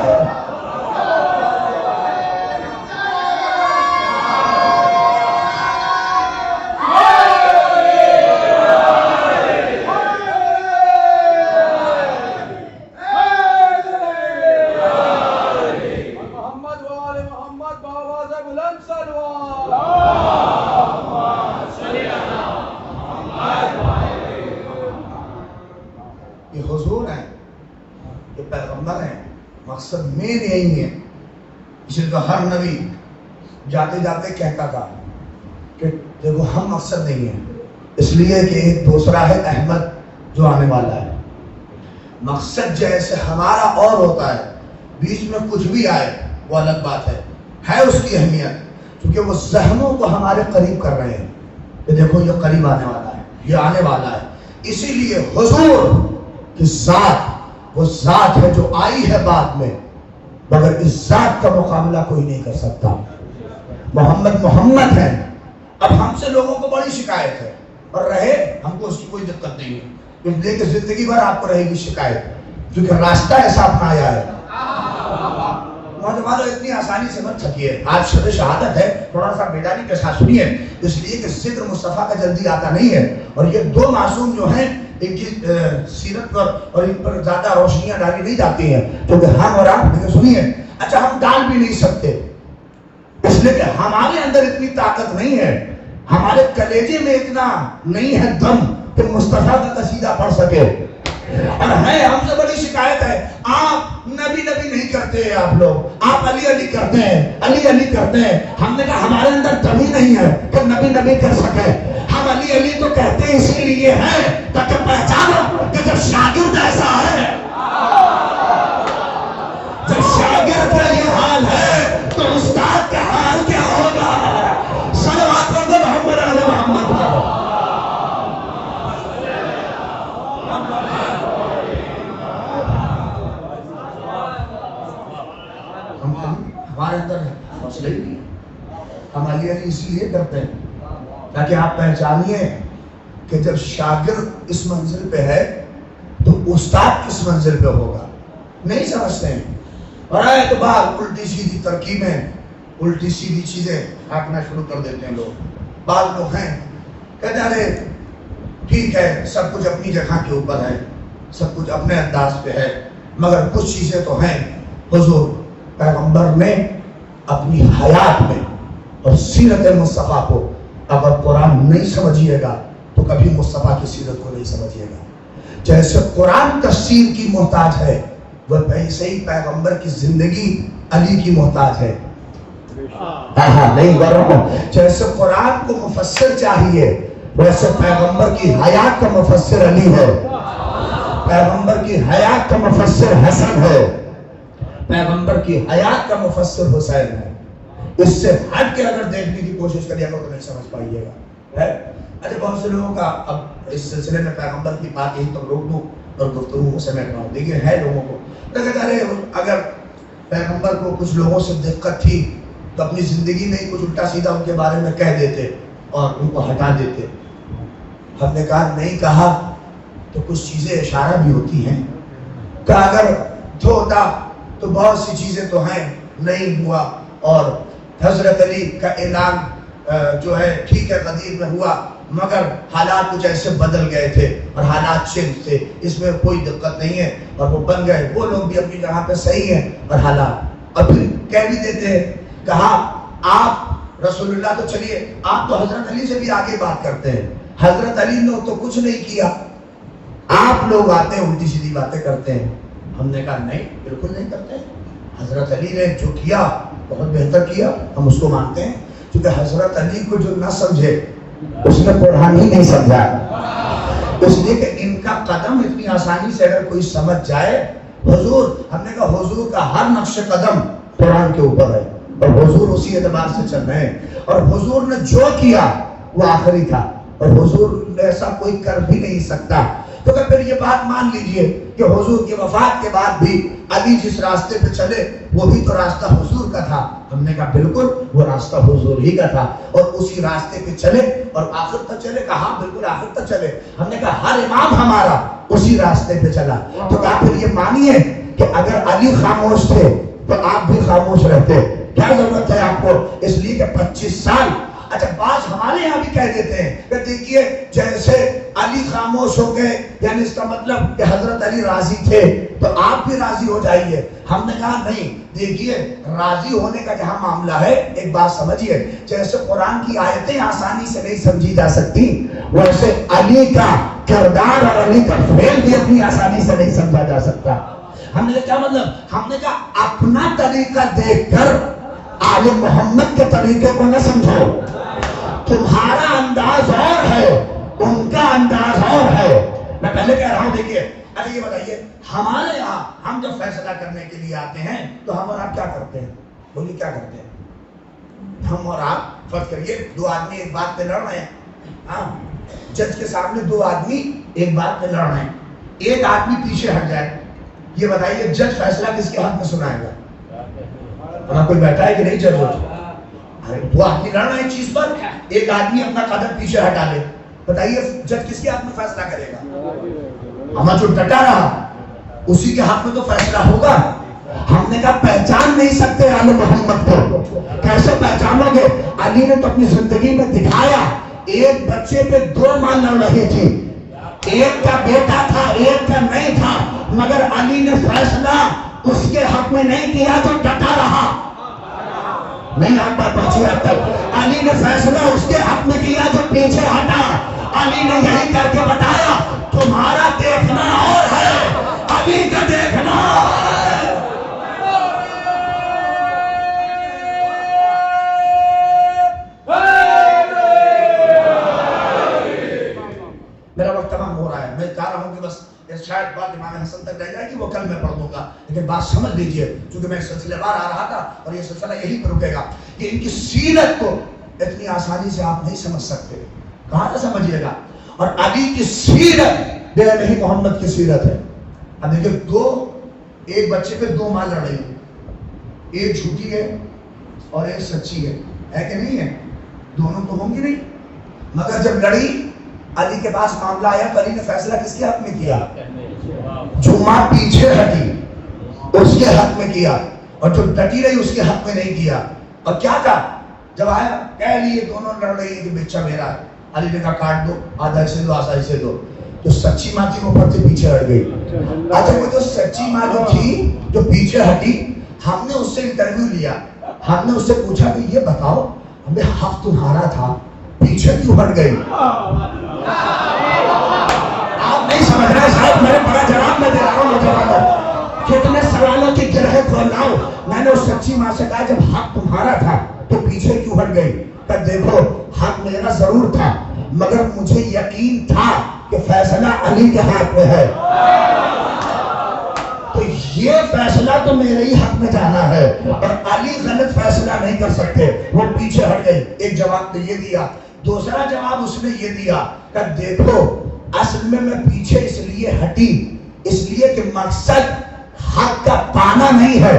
یہ حضور ہیں، یہ پیغمبر ہیں. مقصد مین یہی ہے. اس لیے تو ہر نبی جاتے جاتے کہتا تھا کہ دیکھو ہم مقصد نہیں ہیں، اس لیے کہ ایک دوسرا ہے احمد جو آنے والا ہے. مقصد جیسے ہمارا اور ہوتا ہے، بیچ میں کچھ بھی آئے وہ الگ بات ہے اس کی اہمیت، کیونکہ وہ ذہنوں کو ہمارے قریب کر رہے ہیں کہ دیکھو یہ قریب آنے والا ہے، یہ آنے والا ہے. اسی لیے حضور کی ذات وہ ذات ہے جو آئی ہے بعد میں، مگر اس ذات کا مقابلہ کوئی نہیں کر سکتا. محمد ہے. اب ہم سے لوگوں کو بڑی شکایت ہے، اور رہے ہم کو اس کی کوئی دقت نہیں ہے، اس لیے کہ زندگی بھر آپ کو رہے گی شکایت، کیونکہ راستہ ایسا اپنایا ہے. نوجوانوں اتنی آسانی سے مت تھکیے، آج شب شہادت ہے، تھوڑا سا بیداری کے ساتھ سنیے، اس لیے کہ ذکر مصطفیٰ کا جلدی آتا نہیں ہے. اور یہ دو معصوم جو ہیں ان کی سیرت پر اور ان پر زیادہ روشنیاں ڈالی نہیں جاتی ہیں، کیونکہ ہم اور آپ لیکن سنیے، اچھا ہم ڈال بھی نہیں سکتے، اس لیے کہ ہمارے اندر اتنی طاقت نہیں ہے، ہمارے کلیجے میں اتنا نہیں ہے دم کہ مصطفیٰ کا قصیدہ پڑھ سکے. اور ہے ہم سے بڑی شکایت ہے، آپ نبی نہیں کرتے ہیں، آپ لوگ آپ علی کرتے ہیں، علی کرتے ہیں. ہم نے کہا ہمارے اندر دم ہی نہیں ہے کہ نبی کر سکے. ہم علی تو کہتے ہیں اسی لیے ہے تاکہ پہچانو کہ جب شاگرد ایسا ہے، جب شاگرد کا یہ حال ہے تو استاد کا حال کیا ہوگا. صلوات پڑھ دو محمد علی محمد. ہمارے اندر مسئلہ ہی نہیں، ہم علی اسی لیے کرتے ہیں تاکہ آپ پہچانیے کہ جب شاگرد اس منزل پہ ہے تو استاد کس منزل پہ ہوگا. نہیں سمجھتے ہیں، اور آئے تو بعد الٹی سیدھی ترکیبیں، الٹی سیدھی چیزیں ہانکنا شروع کر دیتے ہیں لوگ. بعض لوگ ہیں کہتے ہیں ارے ٹھیک ہے سب کچھ اپنی جگہ کے اوپر ہے، سب کچھ اپنے انداز پہ ہے، مگر کچھ چیزیں تو ہیں حضور پیغمبر نے اپنی حیات میں اور سیرت مصطفیٰ کو اگر قرآن نہیں سمجھیے گا تو کبھی مصطفیٰ کی سیرت کو نہیں سمجھیے گا. جیسے قرآن تفسیر کی محتاج ہے ویسے ہی پیغمبر کی زندگی علی کی محتاج ہے. نہیں جیسے قرآن کو مفسر چاہیے ویسے پیغمبر کی حیات کا مفسر علی ہے، پیغمبر کی حیات کا مفسر حسن ہے، پیغمبر کی حیات کا مفسر حسین ہے. اس سے ہٹ کے اگر دیکھنے کی کوشش کریے گا تو نہیں سمجھ پائیے گا. اچھا بہت سے لوگوں کا اب اس سلسلے میں پیغمبر کی بات یہی تو روک دوں اور گفتگو کو سمیٹ رہا ہوں. دیکھیے ہے لوگوں کو اگر پیغمبر کو کچھ لوگوں سے دقت تھی تو اپنی زندگی میں کچھ الٹا سیدھا ان کے بارے میں کہہ دیتے اور ان کو ہٹا دیتے. ہم نے کہا نہیں کہا تو کچھ چیزیں اشارہ بھی ہوتی ہیں کہ اگر ہوتا تو بہت سی چیزیں تو ہیں نہیں ہوا. اور حضرت علی کا اعلان جو ہے ٹھیک ہے قدیر میں ہوا مگر حالات کچھ ایسے بدل گئے تھے اور حالات چینج تھے، اس میں کوئی دقت نہیں ہے اور وہ بن گئے. وہ لوگ بھی اپنی جگہ پہ صحیح ہیں اور حالات اور پھر کہہ بھی دیتے ہیں کہا آپ رسول اللہ تو چلیے آپ تو حضرت علی سے بھی آگے بات کرتے ہیں، حضرت علی نے تو کچھ نہیں کیا، آپ لوگ آتے ہیں الٹی سیدھی باتیں کرتے ہیں. ہم نے کہا نہیں بالکل نہیں کرتے. حضرت علی نے جو کیا بہت بہتر کیا، ہم اس کو مانتے ہیں کیونکہ حضرت علی کو جو نہ سمجھے اس نے قرآن ہی نہیں سمجھا. اس لیے کہ ان کا قدم اتنی آسانی سے اگر کوئی سمجھ جائے، حضور ہم نے کہا حضور کا ہر نقش قدم قرآن کے اوپر ہے اور حضور اسی اعتبار سے چل رہے ہیں اور حضور نے جو کیا وہ آخری تھا اور حضور ایسا کوئی کر بھی نہیں سکتا. تو پھر یہ بات مان لیجئے کہ حضور کی وفات کے بعد بھی علی جس راستے پہ چلے وہ بھی تو راستہ حضور کا تھا. ہم نے کہا بالکل وہ راستہ حضور ہی کا تھا اور اسی راستے پہ چلے اور آخر تک چلے. کہا بالکل آخر تک چلے. ہم نے کہا ہر امام ہمارا اسی راستے پہ چلا. تو کہا پھر یہ مانیے کہ اگر علی خاموش تھے تو آپ بھی خاموش رہتے. کیا ضرورت ہے آپ کو؟ اس لیے کہ 25 سال. اچھا بعض ہمارے یہاں بھی کہہ دیتے ہیں کہ دیکھیے جیسے علی خاموش ہو گئے یعنی اس کا مطلب کہ حضرت علی راضی تھے تو آپ بھی راضی ہو جائیے. ہم نے کہا نہیں، دیکھیے راضی ہونے کا جہاں معاملہ ہے ایک بات سمجھیے، جیسے قرآن کی آیتیں آسانی سے نہیں سمجھی جا سکتی ویسے علی کا کردار اور علی کا فعل بھی اتنی آسانی سے نہیں سمجھا جا سکتا. ہم نے کیا مطلب؟ ہم نے کہا اپنا طریقہ دیکھ کر آل محمد کے طریقے کو نہ سمجھو. تمہارا انداز اور ہے ان کا انداز اور ہے. میں پہلے کہہ رہا ہوں دیکھیے اچھا یہ بتائیے ہمارے یہاں ہم جب فیصلہ کرنے کے لیے آتے ہیں تو ہم اور آپ کیا کرتے ہیں؟ بولیے کیا کرتے ہیں؟ ہم اور آپ فرض کریے دو آدمی ایک بات پہ لڑ رہے ہیں. ہاں جج کے سامنے دو آدمی ایک بات پہ لڑ رہے ہیں، ایک آدمی پیچھے ہٹ جائے. یہ بتائیے جج فیصلہ کس کے ہاتھ میں سنائے گا؟ وہاں کوئی بیٹھا ہے کہ نہیں جج ہوتا؟ دو آدمی لڑ رہے ہیں چیز پر، ایک آدمی اپنا قدم پیچھے ہٹا لے، بتائیے جج کس کے ہاتھ میں فیصلہ کرے گا؟ ہمیں جو ڈٹا رہا اسی کے ہاتھ میں تو فیصلہ ہوگا. ہم نے کہا پہچان نہیں سکتے آل محمد کو. کیسے پہچانو گے؟ علی نے تو اپنی زندگی میں دکھایا. ایک بچے پہ 2 ماں لڑ رہی تھی، ایک کا بیٹا تھا ایک کا نہیں تھا، مگر علی نے فیصلہ اس کے حق میں نہیں کیا تو ڈٹا رہا. نہیں آپ بات پہنچی اب تک. علی نے فیصلہ اس کے حق میں کیا جو پیچھے ہٹا. علی نے یہی کر کے بتایا تمہارا دیکھنا اور ہے، علی کا دیکھنا ہے. میرا وقت تمام ہو رہا ہے. میں چاہ رہا ہوں کہ بس شاید بات امام حسن تک رہ جائے گی، وہ کل میں پڑھ دوں گا، لیکن بات سمجھ لیجئے چونکہ میں سلسلے وار آ رہا تھا اور یہ سلسلہ یہی پر رکے گا کہ ان کی سیرت کو اتنی آسانی سے آپ نہیں سمجھ سکتے. کہاں سے سمجھیے گا؟ اور علی کی سیرت بے نہیں محمد کی سیرت ہے. اب دیکھیں ایک بچے پہ 2 ماں لڑ رہی ہیں، ایک جھوٹی ہے اور ایک سچی ہے کہ نہیں ہے؟ دونوں تو ہوں گی نہیں، مگر جب لڑی علی کے پاس معاملہ آیا تو علی نے فیصلہ کس کے حق میں کیا؟ جو ماں پیچھے ہٹی کے حق میں کیا اور جو ڈٹی رہی اس کے حق میں نہیں کیا. اور کیا کہا جب آیا کہہ لیے دونوں لڑ رہی ہے کہ بچہ میرا ہے. علی نے کہا کاٹ دو, آدھا اسے دو آدھا اسے دو. جو سچی ماں تھی وہ پھر سے پیچھے ہٹ گئی. اچھا وہ جو سچی ماں جو تھی جو پیچھے ہٹی, ہم نے اس سے انٹرویو لیا, ہم نے اس سے پوچھا کہ یہ بتاؤ ہمیں حق تمہارا تھا, پیچھے کیوں ہٹ گئی؟ آپ نہیں سمجھ رہے صاحب, میرے بڑا جواب میں دے رہا ہوں نوجوانوں. کتنے سوالوں کی گرہ کھول رہا ہوں. میں نے اس سچی ماں سے کہا جب حق تمہارا تھا تو پیچھے کیوں ہٹ گئی؟ کہ دیکھو حق میرا ضرور تھا مگر مجھے یقین تھا کہ فیصلہ علی کے ہاتھ میں ہے, تو یہ فیصلہ تو میرے ہی حق میں جانا ہے اور علی غلط فیصلہ نہیں کر سکتے. وہ پیچھے ہٹ گئی. ایک جواب تو یہ دیا. دوسرا جواب اس نے یہ دیا کہ دیکھو اصل میں پیچھے اس لیے ہٹی اس لیے کہ مقصد حق کا پانا نہیں ہے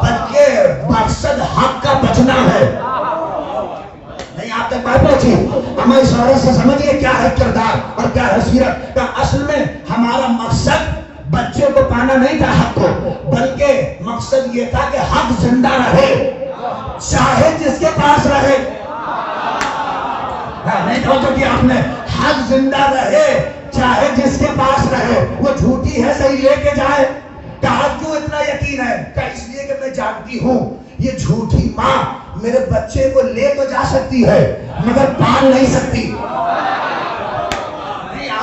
بلکہ مقصد حق کا بچنا ہے. نہیں آپ تک بات پہنچی؟ ہم اس عورت سے سمجھیے کیا ہے کردار اور کیا ہے سیرت. کہ اصل میں ہمارا مقصد بچے کو پانا نہیں تھا حق کو, بلکہ مقصد یہ تھا کہ حق زندہ رہے چاہے جس کے پاس رہے. نہیں کہو کہ آپ نے حق زندہ رہے چاہے جس کے پاس رہے, وہ جھوٹی ہے صحیح لے کے جائے. کہا کیوں اتنا یقین ہے؟ کہ اس لیے کہ میں جانتی ہوں یہ جھوٹی ماں میرے بچے کو لے تو جا سکتی ہے مگر پال نہیں سکتی.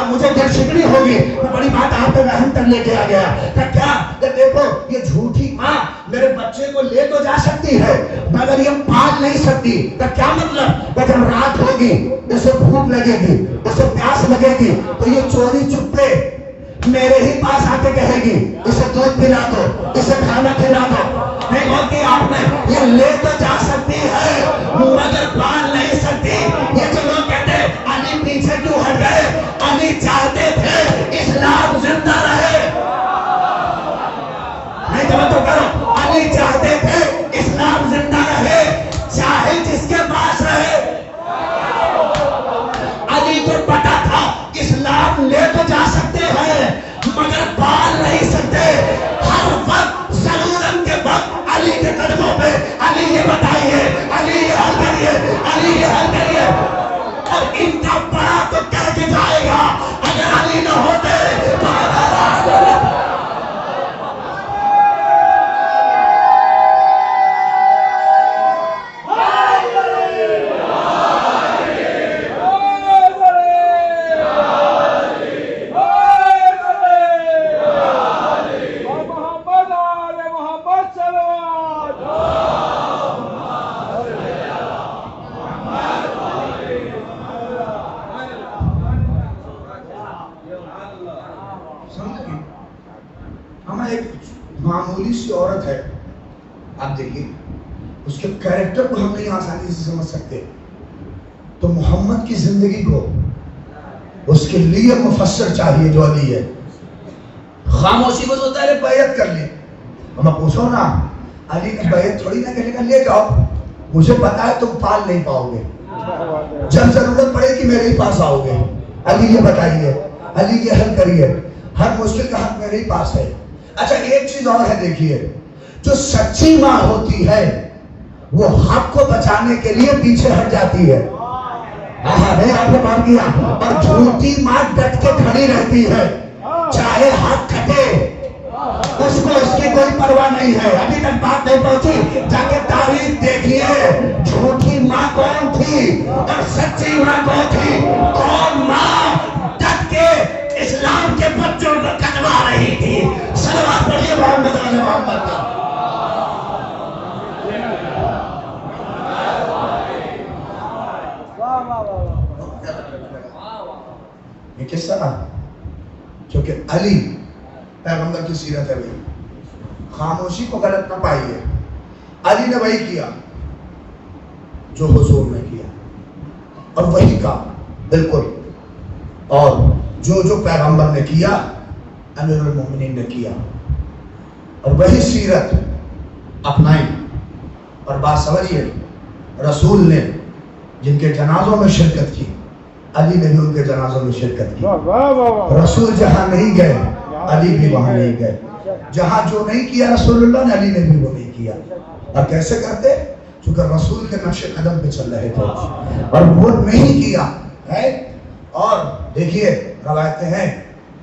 مجھے دل شکنی ہوگی, وہ بڑی بات آپ پہ رحم کر لے کے آ گیا. کہ کیا کہ دیکھو یہ جھوٹی ماں میرے بچے کو لے تو جا سکتی ہے مگر یہ پال نہیں سکتی. کہ کیا مطلب کہ جب رات ہوگی اسے بھوک لگے گی اسے پیاس لگے گی تو یہ چوری چپے میرے ہی پاس آ کے کہے گی اسے دودھ پلا دو اسے کھانا کھلا دو. نہیں ہوتی آپ نے یہ لے تو جا سکتی ہے مگر پال نہیں سکتی. یہ جو لوگ کہتے ہیں علی پیچھے کیوں ہٹ گئے, علی چاہتے تھے اسلام زندہ رہے. نہیں توجہ کرو, علی چاہتے تھے اسلام زندہ رہے چاہے جس کے پاس رہے. علی کو پتا تھا اسلام لے تو جا سکتے ہیں مگر پال نہیں سکتے. ہر وقت ضرورت کے وقت علی کے قدموں پہ علی یہ بتائیے, علی یہ حل کریے, علی یہ حل کریے. اور ان کا بڑا تو کر کے جائے گا اگر علی نہ ہوتے تو معمولی سی عورت ہے. آپ دیکھیے اس کے کیریکٹر کو ہم نہیں آسانی سے سمجھ سکتے, تو محمد کی زندگی کو اس کے لیے مفسر چاہیے جو علی ہے. خاموشی کو تو تیرے بیعت کر لی. ہم پوچھو نا علی نے بیعت تھوڑی نہ کہنے کا لے جاؤ, مجھے پتا ہے تم پال نہیں پاؤ گے, جب ضرورت پڑے کہ میرے ہی پاس آؤ گے. علی یہ بتائیے, علی یہ حل کریے, ہر مشکل کا حق میرے ہی پاس ہے. اچھا ایک چیز اور ہے دیکھیے, جو سچی ماں ہوتی ہے وہ حق کو بچانے کے لیے پیچھے ہٹ جاتی ہے. نہیں آپ نے مان کیا. اور جھوٹی ماں ڈٹ کے کھڑی رہتی ہے چاہے حق کھٹے, اس کو اس کی کوئی پرواہ نہیں ہے. ابھی تک بات نہیں پہنچی, جا کے تاریخ دیکھیے جھوٹی ماں کون تھی اور سچی ماں کون تھی. کون ماں ڈٹ کے اسلام کے بچوں کو کٹوا رہی تھی؟ صلوات پڑھیے محمد علی محمد کا. یہ کس طرح, کیونکہ علی پیغمبر کی سیرت ہے بھائی, خاموشی کو غلط نہ پائیے. علی نے وہی کیا جو حضور نے کیا اور وہی کہا بالکل, اور جو پیغمبر نے کیا امیر المومنین نے کیا, اور وہی سیرت اپنائی. اور بات سمجھیے, رسول نے جن کے جنازوں میں شرکت کی, علی نے بھی ان کے جنازوں میں شرکت کی. رسول جہاں نہیں گئے علی بھی وہاں نہیں گئے. جہاں جو نہیں کیا رسول اللہ نے، علی نے بھی وہ نہیں کیا. اور کیسے کرتے؟ چونکہ رسول کے نقش قدم پہ چل رہے تھے اور وہ نہیں کیا ہے. اور دیکھیے روایتیں ہیں،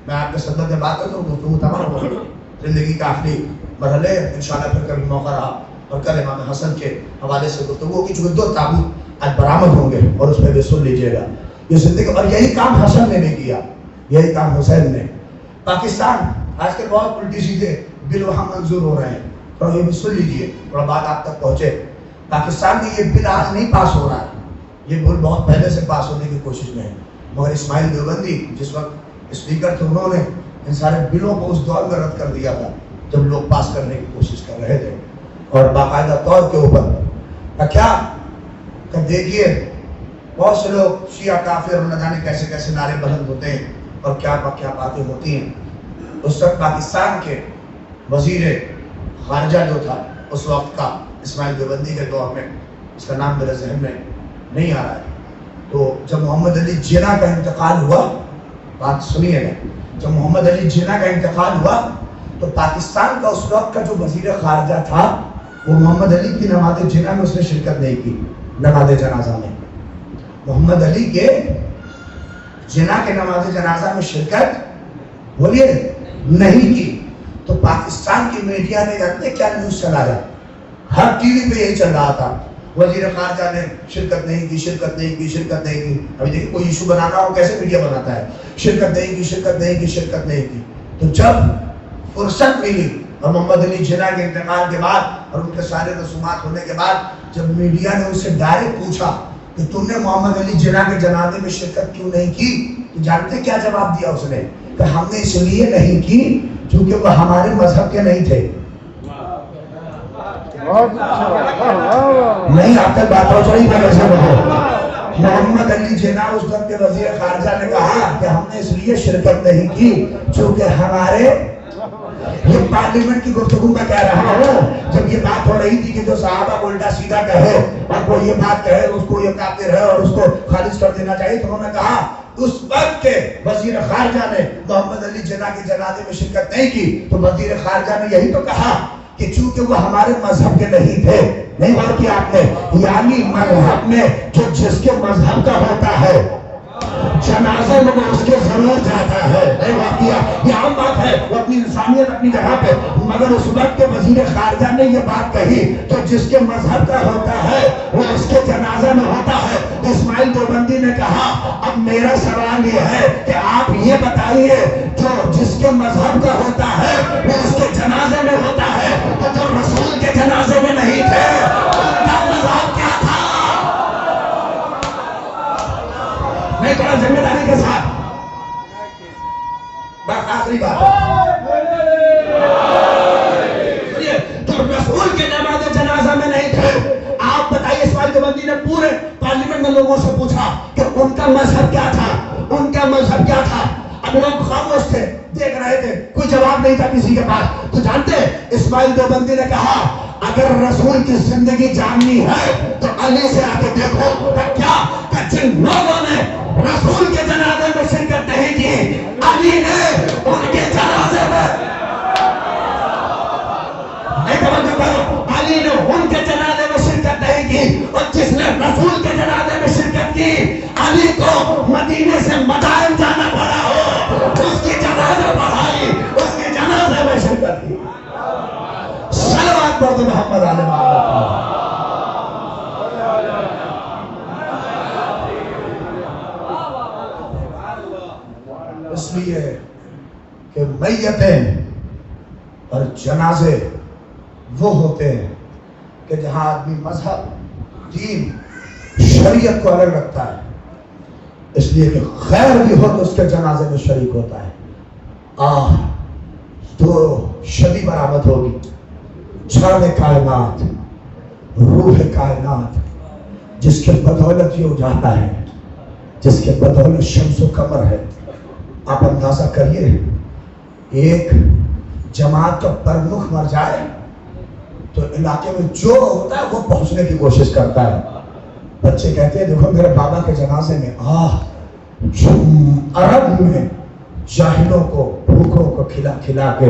میں آپ کے صدر میں بات کرتا ہوں، گفتگو تمام ہو گئی. زندگی کا آخری مرحلے انشاءاللہ پھر کبھی موقع رہا اور کل امام حسن کے حوالے سے گفتگو کی، چونکہ 2 تابوت آج برآمد ہوں گے اور اس پہ بھی سن لیجیے گا. یہ زندگی، اور یہی کام حسن نے نہیں کیا، یہی کام حسین نے. پاکستان آج کل بہت الٹی سیدھے بل وہاں منظور ہو رہے ہیں، اور یہ بھی سن لیجیے، تھوڑا بات آپ تک پہنچے. پاکستان میں یہ بل آج نہیں پاس ہو رہا ہے، یہ بل بہت پہلے سے پاس ہونے کی کوشش میں ہے. مگر اسماعیل دیوبندی جس وقت اسپیکر تھے، انہوں نے ان سارے بلوں کو اس دور میں رد کر دیا تھا جب لوگ پاس کرنے کی کوشش کر رہے تھے. اور باقاعدہ طور کے اوپر کیا کہ دیکھیے بہت سے لوگ شیعہ کافر اور نہ جانے کیسے کیسے نعرے بلند ہوتے ہیں اور کیا باتیں ہوتی ہیں. اس وقت پاکستان کے وزیر خارجہ جو تھا اس وقت کا، اسماعیل دیوبندی کے دور میں، اس کا نام میرے ذہن میں نہیں آ رہا ہے. تو جب محمد علی جناح کا انتقال ہوا، بات سنیے گا، جب محمد علی جناح کا انتقال ہوا تو پاکستان کا اس وقت کا جو وزیر خارجہ تھا وہ محمد علی کی نماز جناح میں اس نے شرکت نہیں کی. نماز جنازہ میں محمد علی کے جناح کے نماز جنازہ میں شرکت بولیے نہیں کی. تو پاکستان کی میڈیا نے جانتے کیا نیوز چلایا، ہر ٹی وی پہ یہی چل رہا تھا، وزیر خارجہ نے شرکت نہیں کی، شرکت نہیں کی، شرکت نہیں کی. ابھی دیکھیں کوئی ایشو بنانا ہو کیسے میڈیا بناتا ہے، شرکت نہیں کی، شرکت نہیں کی، شرکت نہیں کی. تو جب فرصت ملی اور محمد علی جناح کے انتقال کے بعد اور ان کے سارے رسومات ہونے کے بعد جب میڈیا نے ان سے ڈائریکٹ پوچھا کہ تم نے محمد علی جناح کے جنازے میں شرکت کیوں نہیں کی، تو جانتے کیا جواب دیا اس نے؟ کہ ہم نے اس لیے نہیں کی کیونکہ وہ ہمارے مذہب کے نہیں تھے. نہیں آپ تک بات ہو رہی ہے. محمد علی جناح اس وقت کے وزیر خارجہ نے کہا کہ ہم نے اس لیے شرکت نہیں کی چونکہ ہمارے، یہ پارلیمنٹ کی گفتگو میں کہہ رہا ہوں، جب یہ بات ہو رہی تھی کہ جو صحابہ کو الٹا سیدھا کہے اور کوئی یہ بات کہے اس کو یہ کافر ہے اور اس کو خارج کر دینا چاہیے، تو انہوں نے کہا اس وقت کے وزیر خارجہ نے محمد علی جناح کے جنازے میں شرکت نہیں کی تو وزیر خارجہ نے یہی تو کہا کہ چونکہ وہ ہمارے مذہب کے نہیں تھے. نہیں بات کیا آپ نے؟ یعنی مذہب میں جو جس کے مذہب کا ہوتا ہے جنازے میں اس کے ضرور جاتا ہے. نہیں بات کیا؟ یہ عام بات ہے، وہ اپنی انسانیت اپنی جگہ پہ. مگر اس وقت کے وزیر خارجہ نے یہ بات کہی کہ جس کے مذہب کا ہوتا ہے وہ اس کے جنازے میں ہوتا ہے. تو اسماعیل دیوبندی نے کہا اب میرا سوال یہ ہے کہ آپ یہ بتائیے جو جس کے مذہب کا ہوتا ہے وہ اس کے جنازے میں ہوتا ہے، تو جو رسول کے جنازے میں نہیں تھے ان کا مذہب کیا تھا؟ میں تھوڑا ذمہ داری کے ساتھ بس آخری بات تو رسول کے نماز جنازہ میں نہیں تھے. آپ بتائیے، اسماعیل دیوبندی نے پورے پارلیمنٹ میں لوگوں سے پوچھا کہ ان کا مذہب کیا تھا، ان کا مذہب کیا تھا. اب لوگ خاموش تھے، دیکھ رہے تھے، کوئی جواب نہیں تھا کسی کے پاس. تو جانتے اسماعیل دیوبندی نے کہا اگر رسول کی زندگی جاننی ہے تو علی سے آ کے دیکھو. کیا کہ جن لوگوں نے رسول کے جنازے میں شرکت نہیں کی، علی نے ان کے جنازے میں علی نے ان کے جنازے میں شرکت نہیں کی. اور جس نے رسول کے جنازے میں شرکت کی، علی کو مدینے سے مدائن جانا پڑا ہو، اس کی جنازہ پڑھائی، اس کے جنازے میں شرکت کی. صلوات پڑھ دو محمد علی محمد. اس لیے کہ میتیں اور جنازے وہ ہوتے ہیں کہ جہاں آدمی مذہب، دین، شریعت کو الگ رکھتا ہے. اس لیے کہ خیر بھی ہو تو اس کے جنازے میں شریک ہوتا ہے. تو شدی برآمد ہوگی. جان کائنات، روح کائنات، جس کے بدولت یہ اجالا ہے، جس کے بدولت شمس و قمر ہے. آپ اندازہ کریے ایک جماعت کا پرمکھ مر جائے تو علاقے میں جو ہوتا ہے وہ پہنچنے کی کوشش کرتا ہے. بچے کہتے ہیں دیکھو میرے بابا کے جنازے میں عرب میں جاہلوں کو، بھوکوں کو کھلا کھلا کے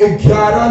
11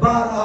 12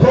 2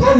2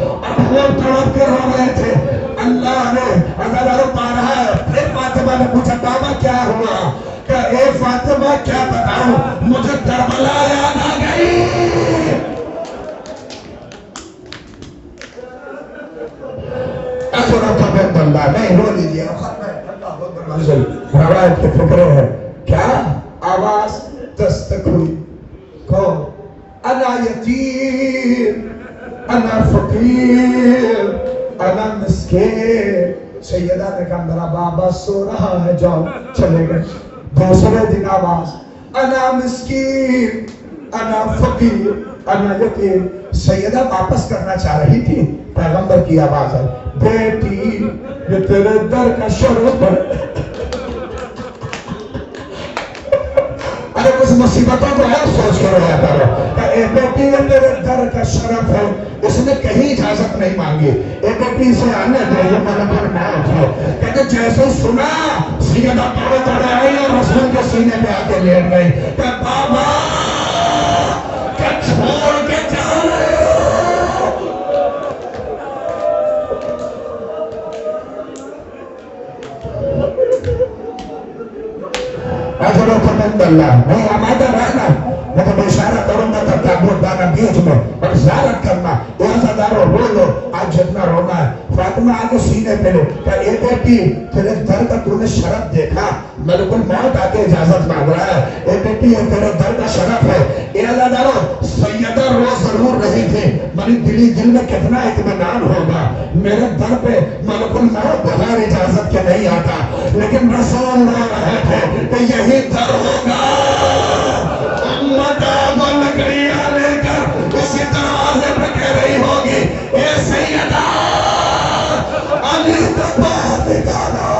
اور خون تڑپ کے رو رہے تھے. اللہ نے اگر پا رہا ہے. پھر فاطمہ نے پوچھا بابا کیا ہوا؟ کہ اے فاطمہ کیا بتاؤں مجھے کربلا یاد آ گئی. اللہ نہیں رو لیجیے. روایت کی فکرے ہے کیا آواز دستک ہوئی. کون؟ انا یتیم، انا فقیر، انا مسکین. سیدہ نے کہا میرا بابا سو رہا ہے جاؤ. چلے گئے. دوسرے دن آواز انا مسکین، انا فقیر، انا یتیم. سیدہ واپس کرنا چاہ رہی تھی. پیغمبر کی آواز ہے بیٹی یہ تیرے در کا شرف ہے. ارے کچھ مصیبتوں کو اور سوچ کر رہا تھا. اے بیٹی یہ تیرے در کا شرف ہے. اس نے کہیں اجازت نہیں مانگی. اے بیٹی سے آنے دے یہ ملک الموت ہے. کہتے جیسے سنا سیدہ توڑے آئی اور رسول کے سینے پہ آ کے لیٹ گئی. کہ بابا کہ چھوڑ کے جا رہے ہو. اللہ نہیں آمادہ رہنا. میں تو اشارہ کروں گا تو تابوت دانا بیچ میں اور زیارت کرنا. ایسا دارو رو لو آج جتنا رونا ہے. فاطمہ آگے سینے پہ لے کہ اے بیٹی تیرے در کا تو نے شرف دیکھا. ملک الموت آگے اجازت مانگ رہا ہے. اے بیٹی یہ تیرے در کا شرف ہے. ایسا دارو سیدہ رو ضرور رہی تھی میری دل میں کتنا اطمینان ہوگا. میرے در پہ ملک الموت بغیر اجازت کے نہیں آتا. لیکن رسول رو رہے تھے کہ یہی در ہوگا. امت آب لکڑیاں لے کر اسی دروازے پہ کہہ رہی ہوگی اے سیدہ علی دبا نکالا.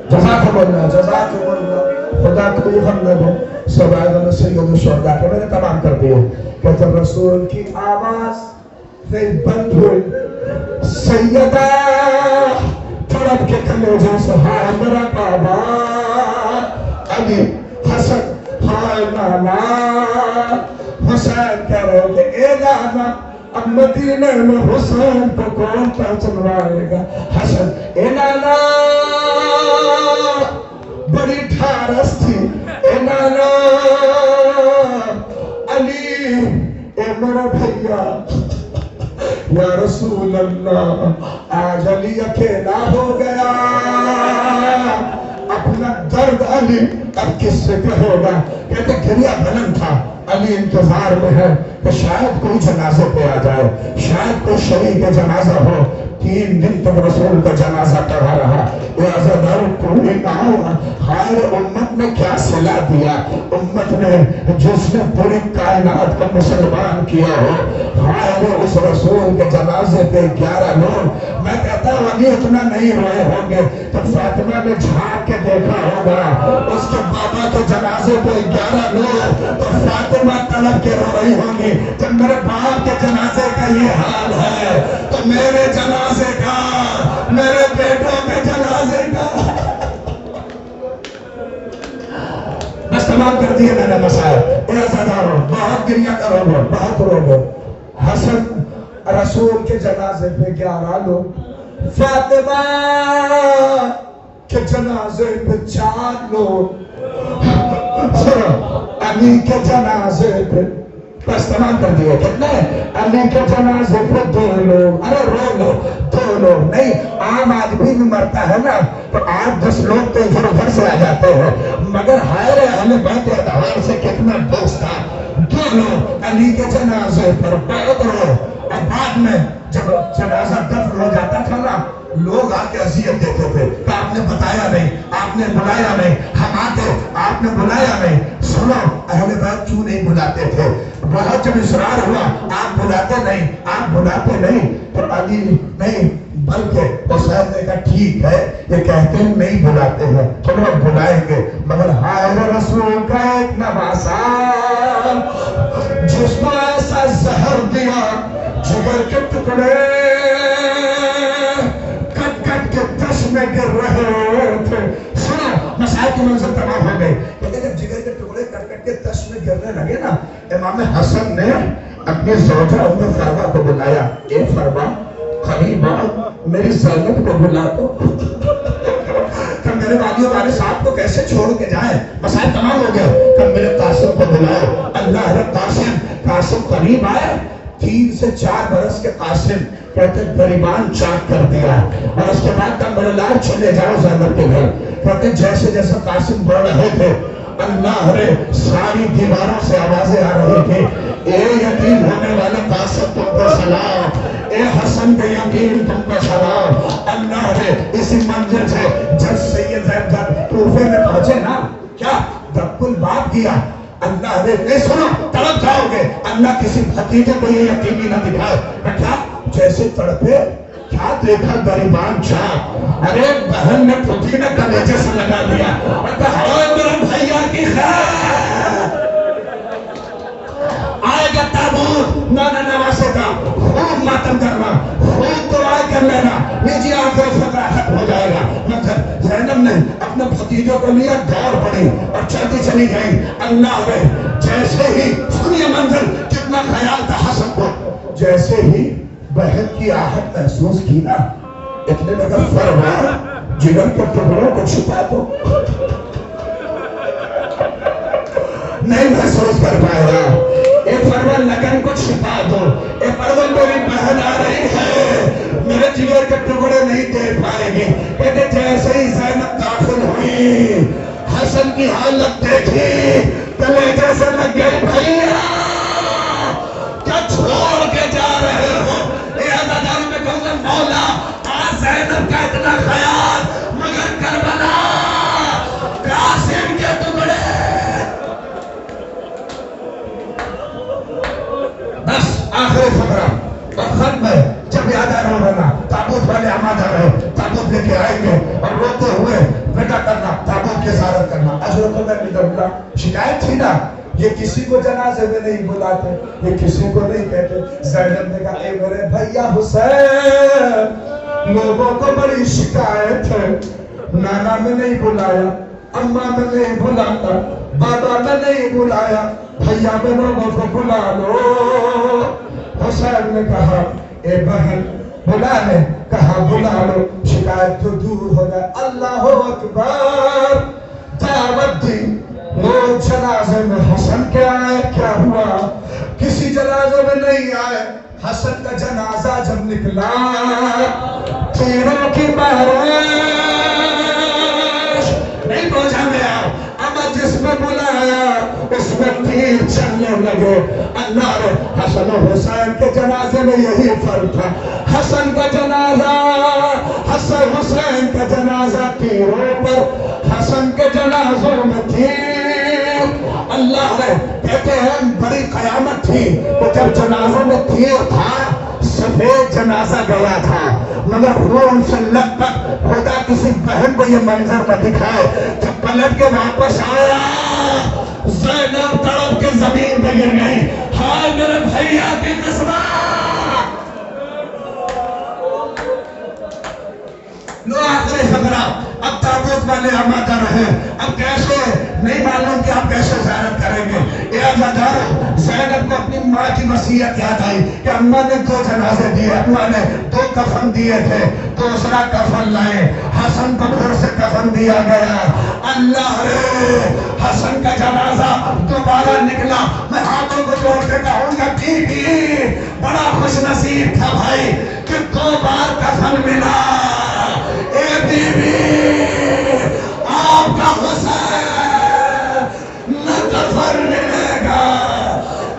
جزاکم اللہ جزاکم اللہ. خدا کو ہم نے دو سب آئے سید الشہداء کے میں نے تمام کر دیے کہ جب رسول کی آواز بند ہوئی سیدہ تڑپ کے کلیجے سے ہائے میرا بابا علی حسن ہائے نانا حسین کہہ رہے کہ اے نانا اب مدینے میں حسین کو کون پہچنوائے گا. حسن اے نانا بڑی ٹھارس تھی. اے نانا علی اے میرا بھیا یا رسول اللہ آج علی اکیلا ہو گیا. اپنا درد علی اب کس سے کہے گا. کہتے گریا بلند تھا. علی انتظار میں ہے کہ شاید کوئی جنازے پہ آ جائے. شاید کوئی شریک جنازہ ہو. 3 دن تک رسول کا جنازہ پڑھا رہا. کوئی نہ ہوا. خیر امت نے کیا صلاح دیا. امت نے جس نے پوری کائنات کو مسلمان کیا ہو. خیر اس رسول کے جنازے پہ 11 لوگ. میں کہتا ہوں ابھی اتنا نہیں روئے ہوں گے تو فاطمہ نے جھانک کے دیکھا ہوگا اس کے بابا کے جنازے پہ 11 لوگ. تو فاطمہ طلب کے رو رہی ہوں گی جب میرے باپ کے جنازے کا یہ حال ہے تو میرے جنازے کا میرے بیٹوں کے جنازے کا. بس تمام کر دیے میں نے مسائل. ایسا دارو بہت گریا کرو گے بہت رو گے. حسن رسول کے جنازے پہ 11 لوگ. فاطمہ کے جنازے پہ 4 لوگ. علی کے جنازے پہ بس تمام کر دیے کتنے. علی کے جنازے پہ 2 لوگ. ارے رو لو 2 لوگ نہیں. عام آدمی بھی مرتا ہے نا تو 8-10 لوگ تو ادھر ادھر سے آ جاتے ہیں مگر حیر اہل بیت اعتبار سے کتنا دوست تھا. 2 لوگ علی کے جنازے پر بہت رو. اور بعد میں جب جنازہ دفن ہو جاتا تھا نا لوگ آ کے اذیت دیتے تھے کہ آپ نے بتایا نہیں آپ نے بلایا نہیں. ہم آتے آپ نے بلایا نہیں. سنو اہل بیت کیوں نہیں بلاتے تھے. بہت جب اصرار ہوا آپ بلاتے نہیں تو علی نہیں بلکہ حسین نے کہا ٹھیک ہے یہ کہتے ہیں نہیں بلاتے ہیں چلو بلائیں گے. مگر ہائے رسول کا ایک نواسا جس کو ایسا زہر دیا جگر کے ٹکڑے کٹ کٹ کے دش میں گر رہے تھے. سنو مسائل کی منظر تمام ہو گئی. ٹکڑے کٹ کٹ کے تش میں گرنے لگے نا، امام حسن نے اپنی زوجہ ام فروا کو بلایا، اے فروا قریب آؤ، میری زینب کو بلا دو کہ میرے والی والے صاحب کو کیسے چھوڑ کے جائیں، مسائل تمام ہو گیا، کہ میرے قاسم کو بلاؤ۔ اللہ رب قاسم قریب آئے، 3 سے 4 برس کے قاسم کہتے گریبان چاک کر دیا، اور اس کے بعد کہا میرے لال چلے جاؤ زینب کے گھر۔ کہتے جیسے جیسے قاسم بڑھ رہے تھے اللہ رے ساری دیواروں سے آوازیں آ رہی تھی، اے یتیم ہونے والے قاسم تم کو سلام، اے حسن کے یتیم تم کو سلام۔ اللہ رے اسی منزل سے جب سید زینب کوفے میں پہنچے نا، کیا دب الباب کیا، اللہ نے نہیں سنو تڑپ جاؤ گے، اللہ کسی بھتیجے کو یہ یتیمی نہ دکھائے۔ کیا جیسے تڑپے، کیا دیکھا گریبان چاک، ارے بہن نے پھوٹی نے کلیجے سے لگا دیا، اور کہا میرے بھائیا کی خیر، آئے گا تابوت نانا نواسے کا، خوب ماتم کرنا، خوب دعا کر لینا، نیجی آنکھوں فقرہ ختم ہو جائے گا۔ مگر زینب نے اپنے بھتیجوں کو لیا، دور پڑی اور چلتی چلی گئی۔ اللہ نے جیسے ہی سنیے منظر کتنا خیال تھا حسن کو، جیسے ہی بہن کی آہٹ محسوس کی نا، اتنے لگا فرما جگر کے ٹکڑوں کو چھپا دو، نہیں محسوس کر پائے گا، اے فرما لگن کو چھپا دو، اے فرما میری بہن آ رہی ہے، میرے جگر کے ٹکڑے نہیں دے پائے گی۔ کہتے جیسے ہی زینب داخل ہوئی، حسن کی حالت دیکھی، کلیجے سے لگ گئی، بھائیا کیا چھوڑ کے جا رہے ہو؟ اے عزادار میں کہوں گا مولا آج زینب کا اتنا خیال، مگر کربلا قاسم کے ٹکڑے۔ بس آخری فقرہ اور ختم ہے، جب یاد آ رہا تابوت والے آماد آ رہے، تابوت لے کے آئیں گے اور روتے ہوئے بیٹا کرنا، تابوت کی زیارت کرنا۔ حضرت میں نکلتا شکایت تھی نا، یہ کسی کو جنازے میں نہیں بلاتے، یہ کسی کو نہیں کہتے۔ زینب نے کہا اے میرے بھیا حسین، لوگوں کو بڑی شکایت ہے، نانا میں نہیں بلایا، اماں میں نہیں بلاتا، بابا میں نہیں بلایا، بھیا میں لوگوں کو بلا لو۔ حسین نے کہا اے بہن بلا لے، کہا بلا لو، شکایت تو دور ہو گئے۔ اللہ اکبر، دعوت دی، لوگ جنازے میں حسن کے آئے، کیا ہوا؟ کسی جنازے میں نہیں آئے۔ حسن کا جنازہ جب نکلا، تیروں کی بارش نہیں پہنچا گیا، اما جس میں بلایا اس میں تیر چلنے لگے۔ اللہ نے حسن و حسین کے جنازے میں یہی فرق تھا، حسن کا جنازہ، حسن حسین کا جنازہ تیروں پر، حسن کے جنازوں میں تیر۔ اللہ نے کہتے ہیں بڑی قیامت تھی کہ جب جنازوں میں تیر تھا، سفید جنازہ گیا تھا، مگر خون سے لگ کر خدا کسی بہن کو یہ منظر نہ دکھائے۔ جب پلٹ کے واپس آیا، زینب تڑپ کے زمین پہ گر گئی، ہائے میرے بھائیا کی قسمت۔ لو آخری فقرہ، اب تابوت والے آمادہ رہے، اب کیسے نہیں معلوم کہ آپ کیسے زیارت کریں گے۔ اے عزادار، زینب کو اپنی ماں کی وصیت یاد آئی کہ اماں نے 2 جنازے دیے، اماں نے 2 کفن دیے تھے، دوسرا کفن لائے، حسن کو پھر سے کفن دیا گیا۔ اللہ رے حسن کا جنازہ دوبارہ نکلا، میں ہاتھوں کو جوڑ کے کہوں گا بی بی بڑا خوش نصیب تھا بھائی کہ 2 بار کفن ملا۔ اے بی بی آپ کا حسین نہ کفن ملے گا،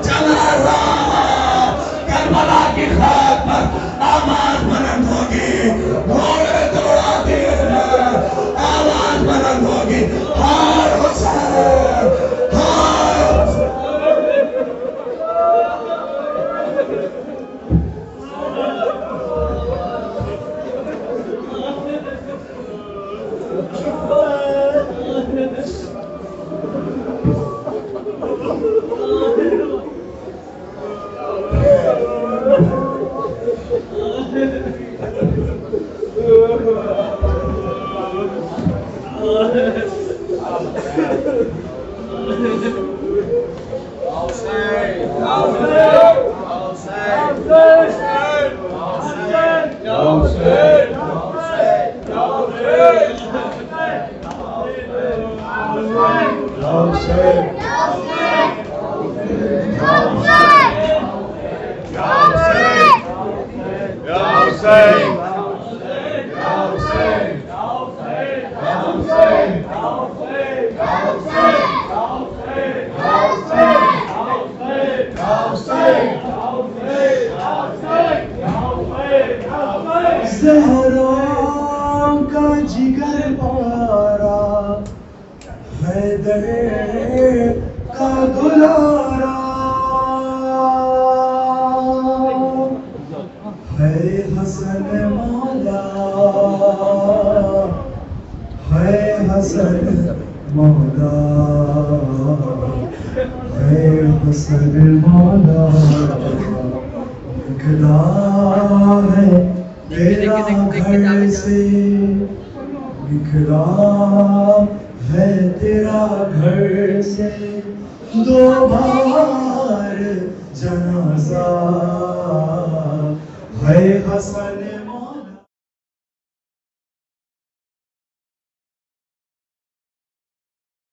جنازہ کربلا کی خاک پر آواز بلند ہوگی، گھوڑے دوڑا دیے جائیں، آواز بلند ہوگی، ہائے حسین، ہائے حسین۔ زہرا کا جگر پارا حیدر کا دلارا ہے حسن مولا ہے حسن مولا ہے حسن مولا نکلا ہے تیرا گھر سے نکلا ہے تیرا گھر سے دو بار جنازہ ہے حسن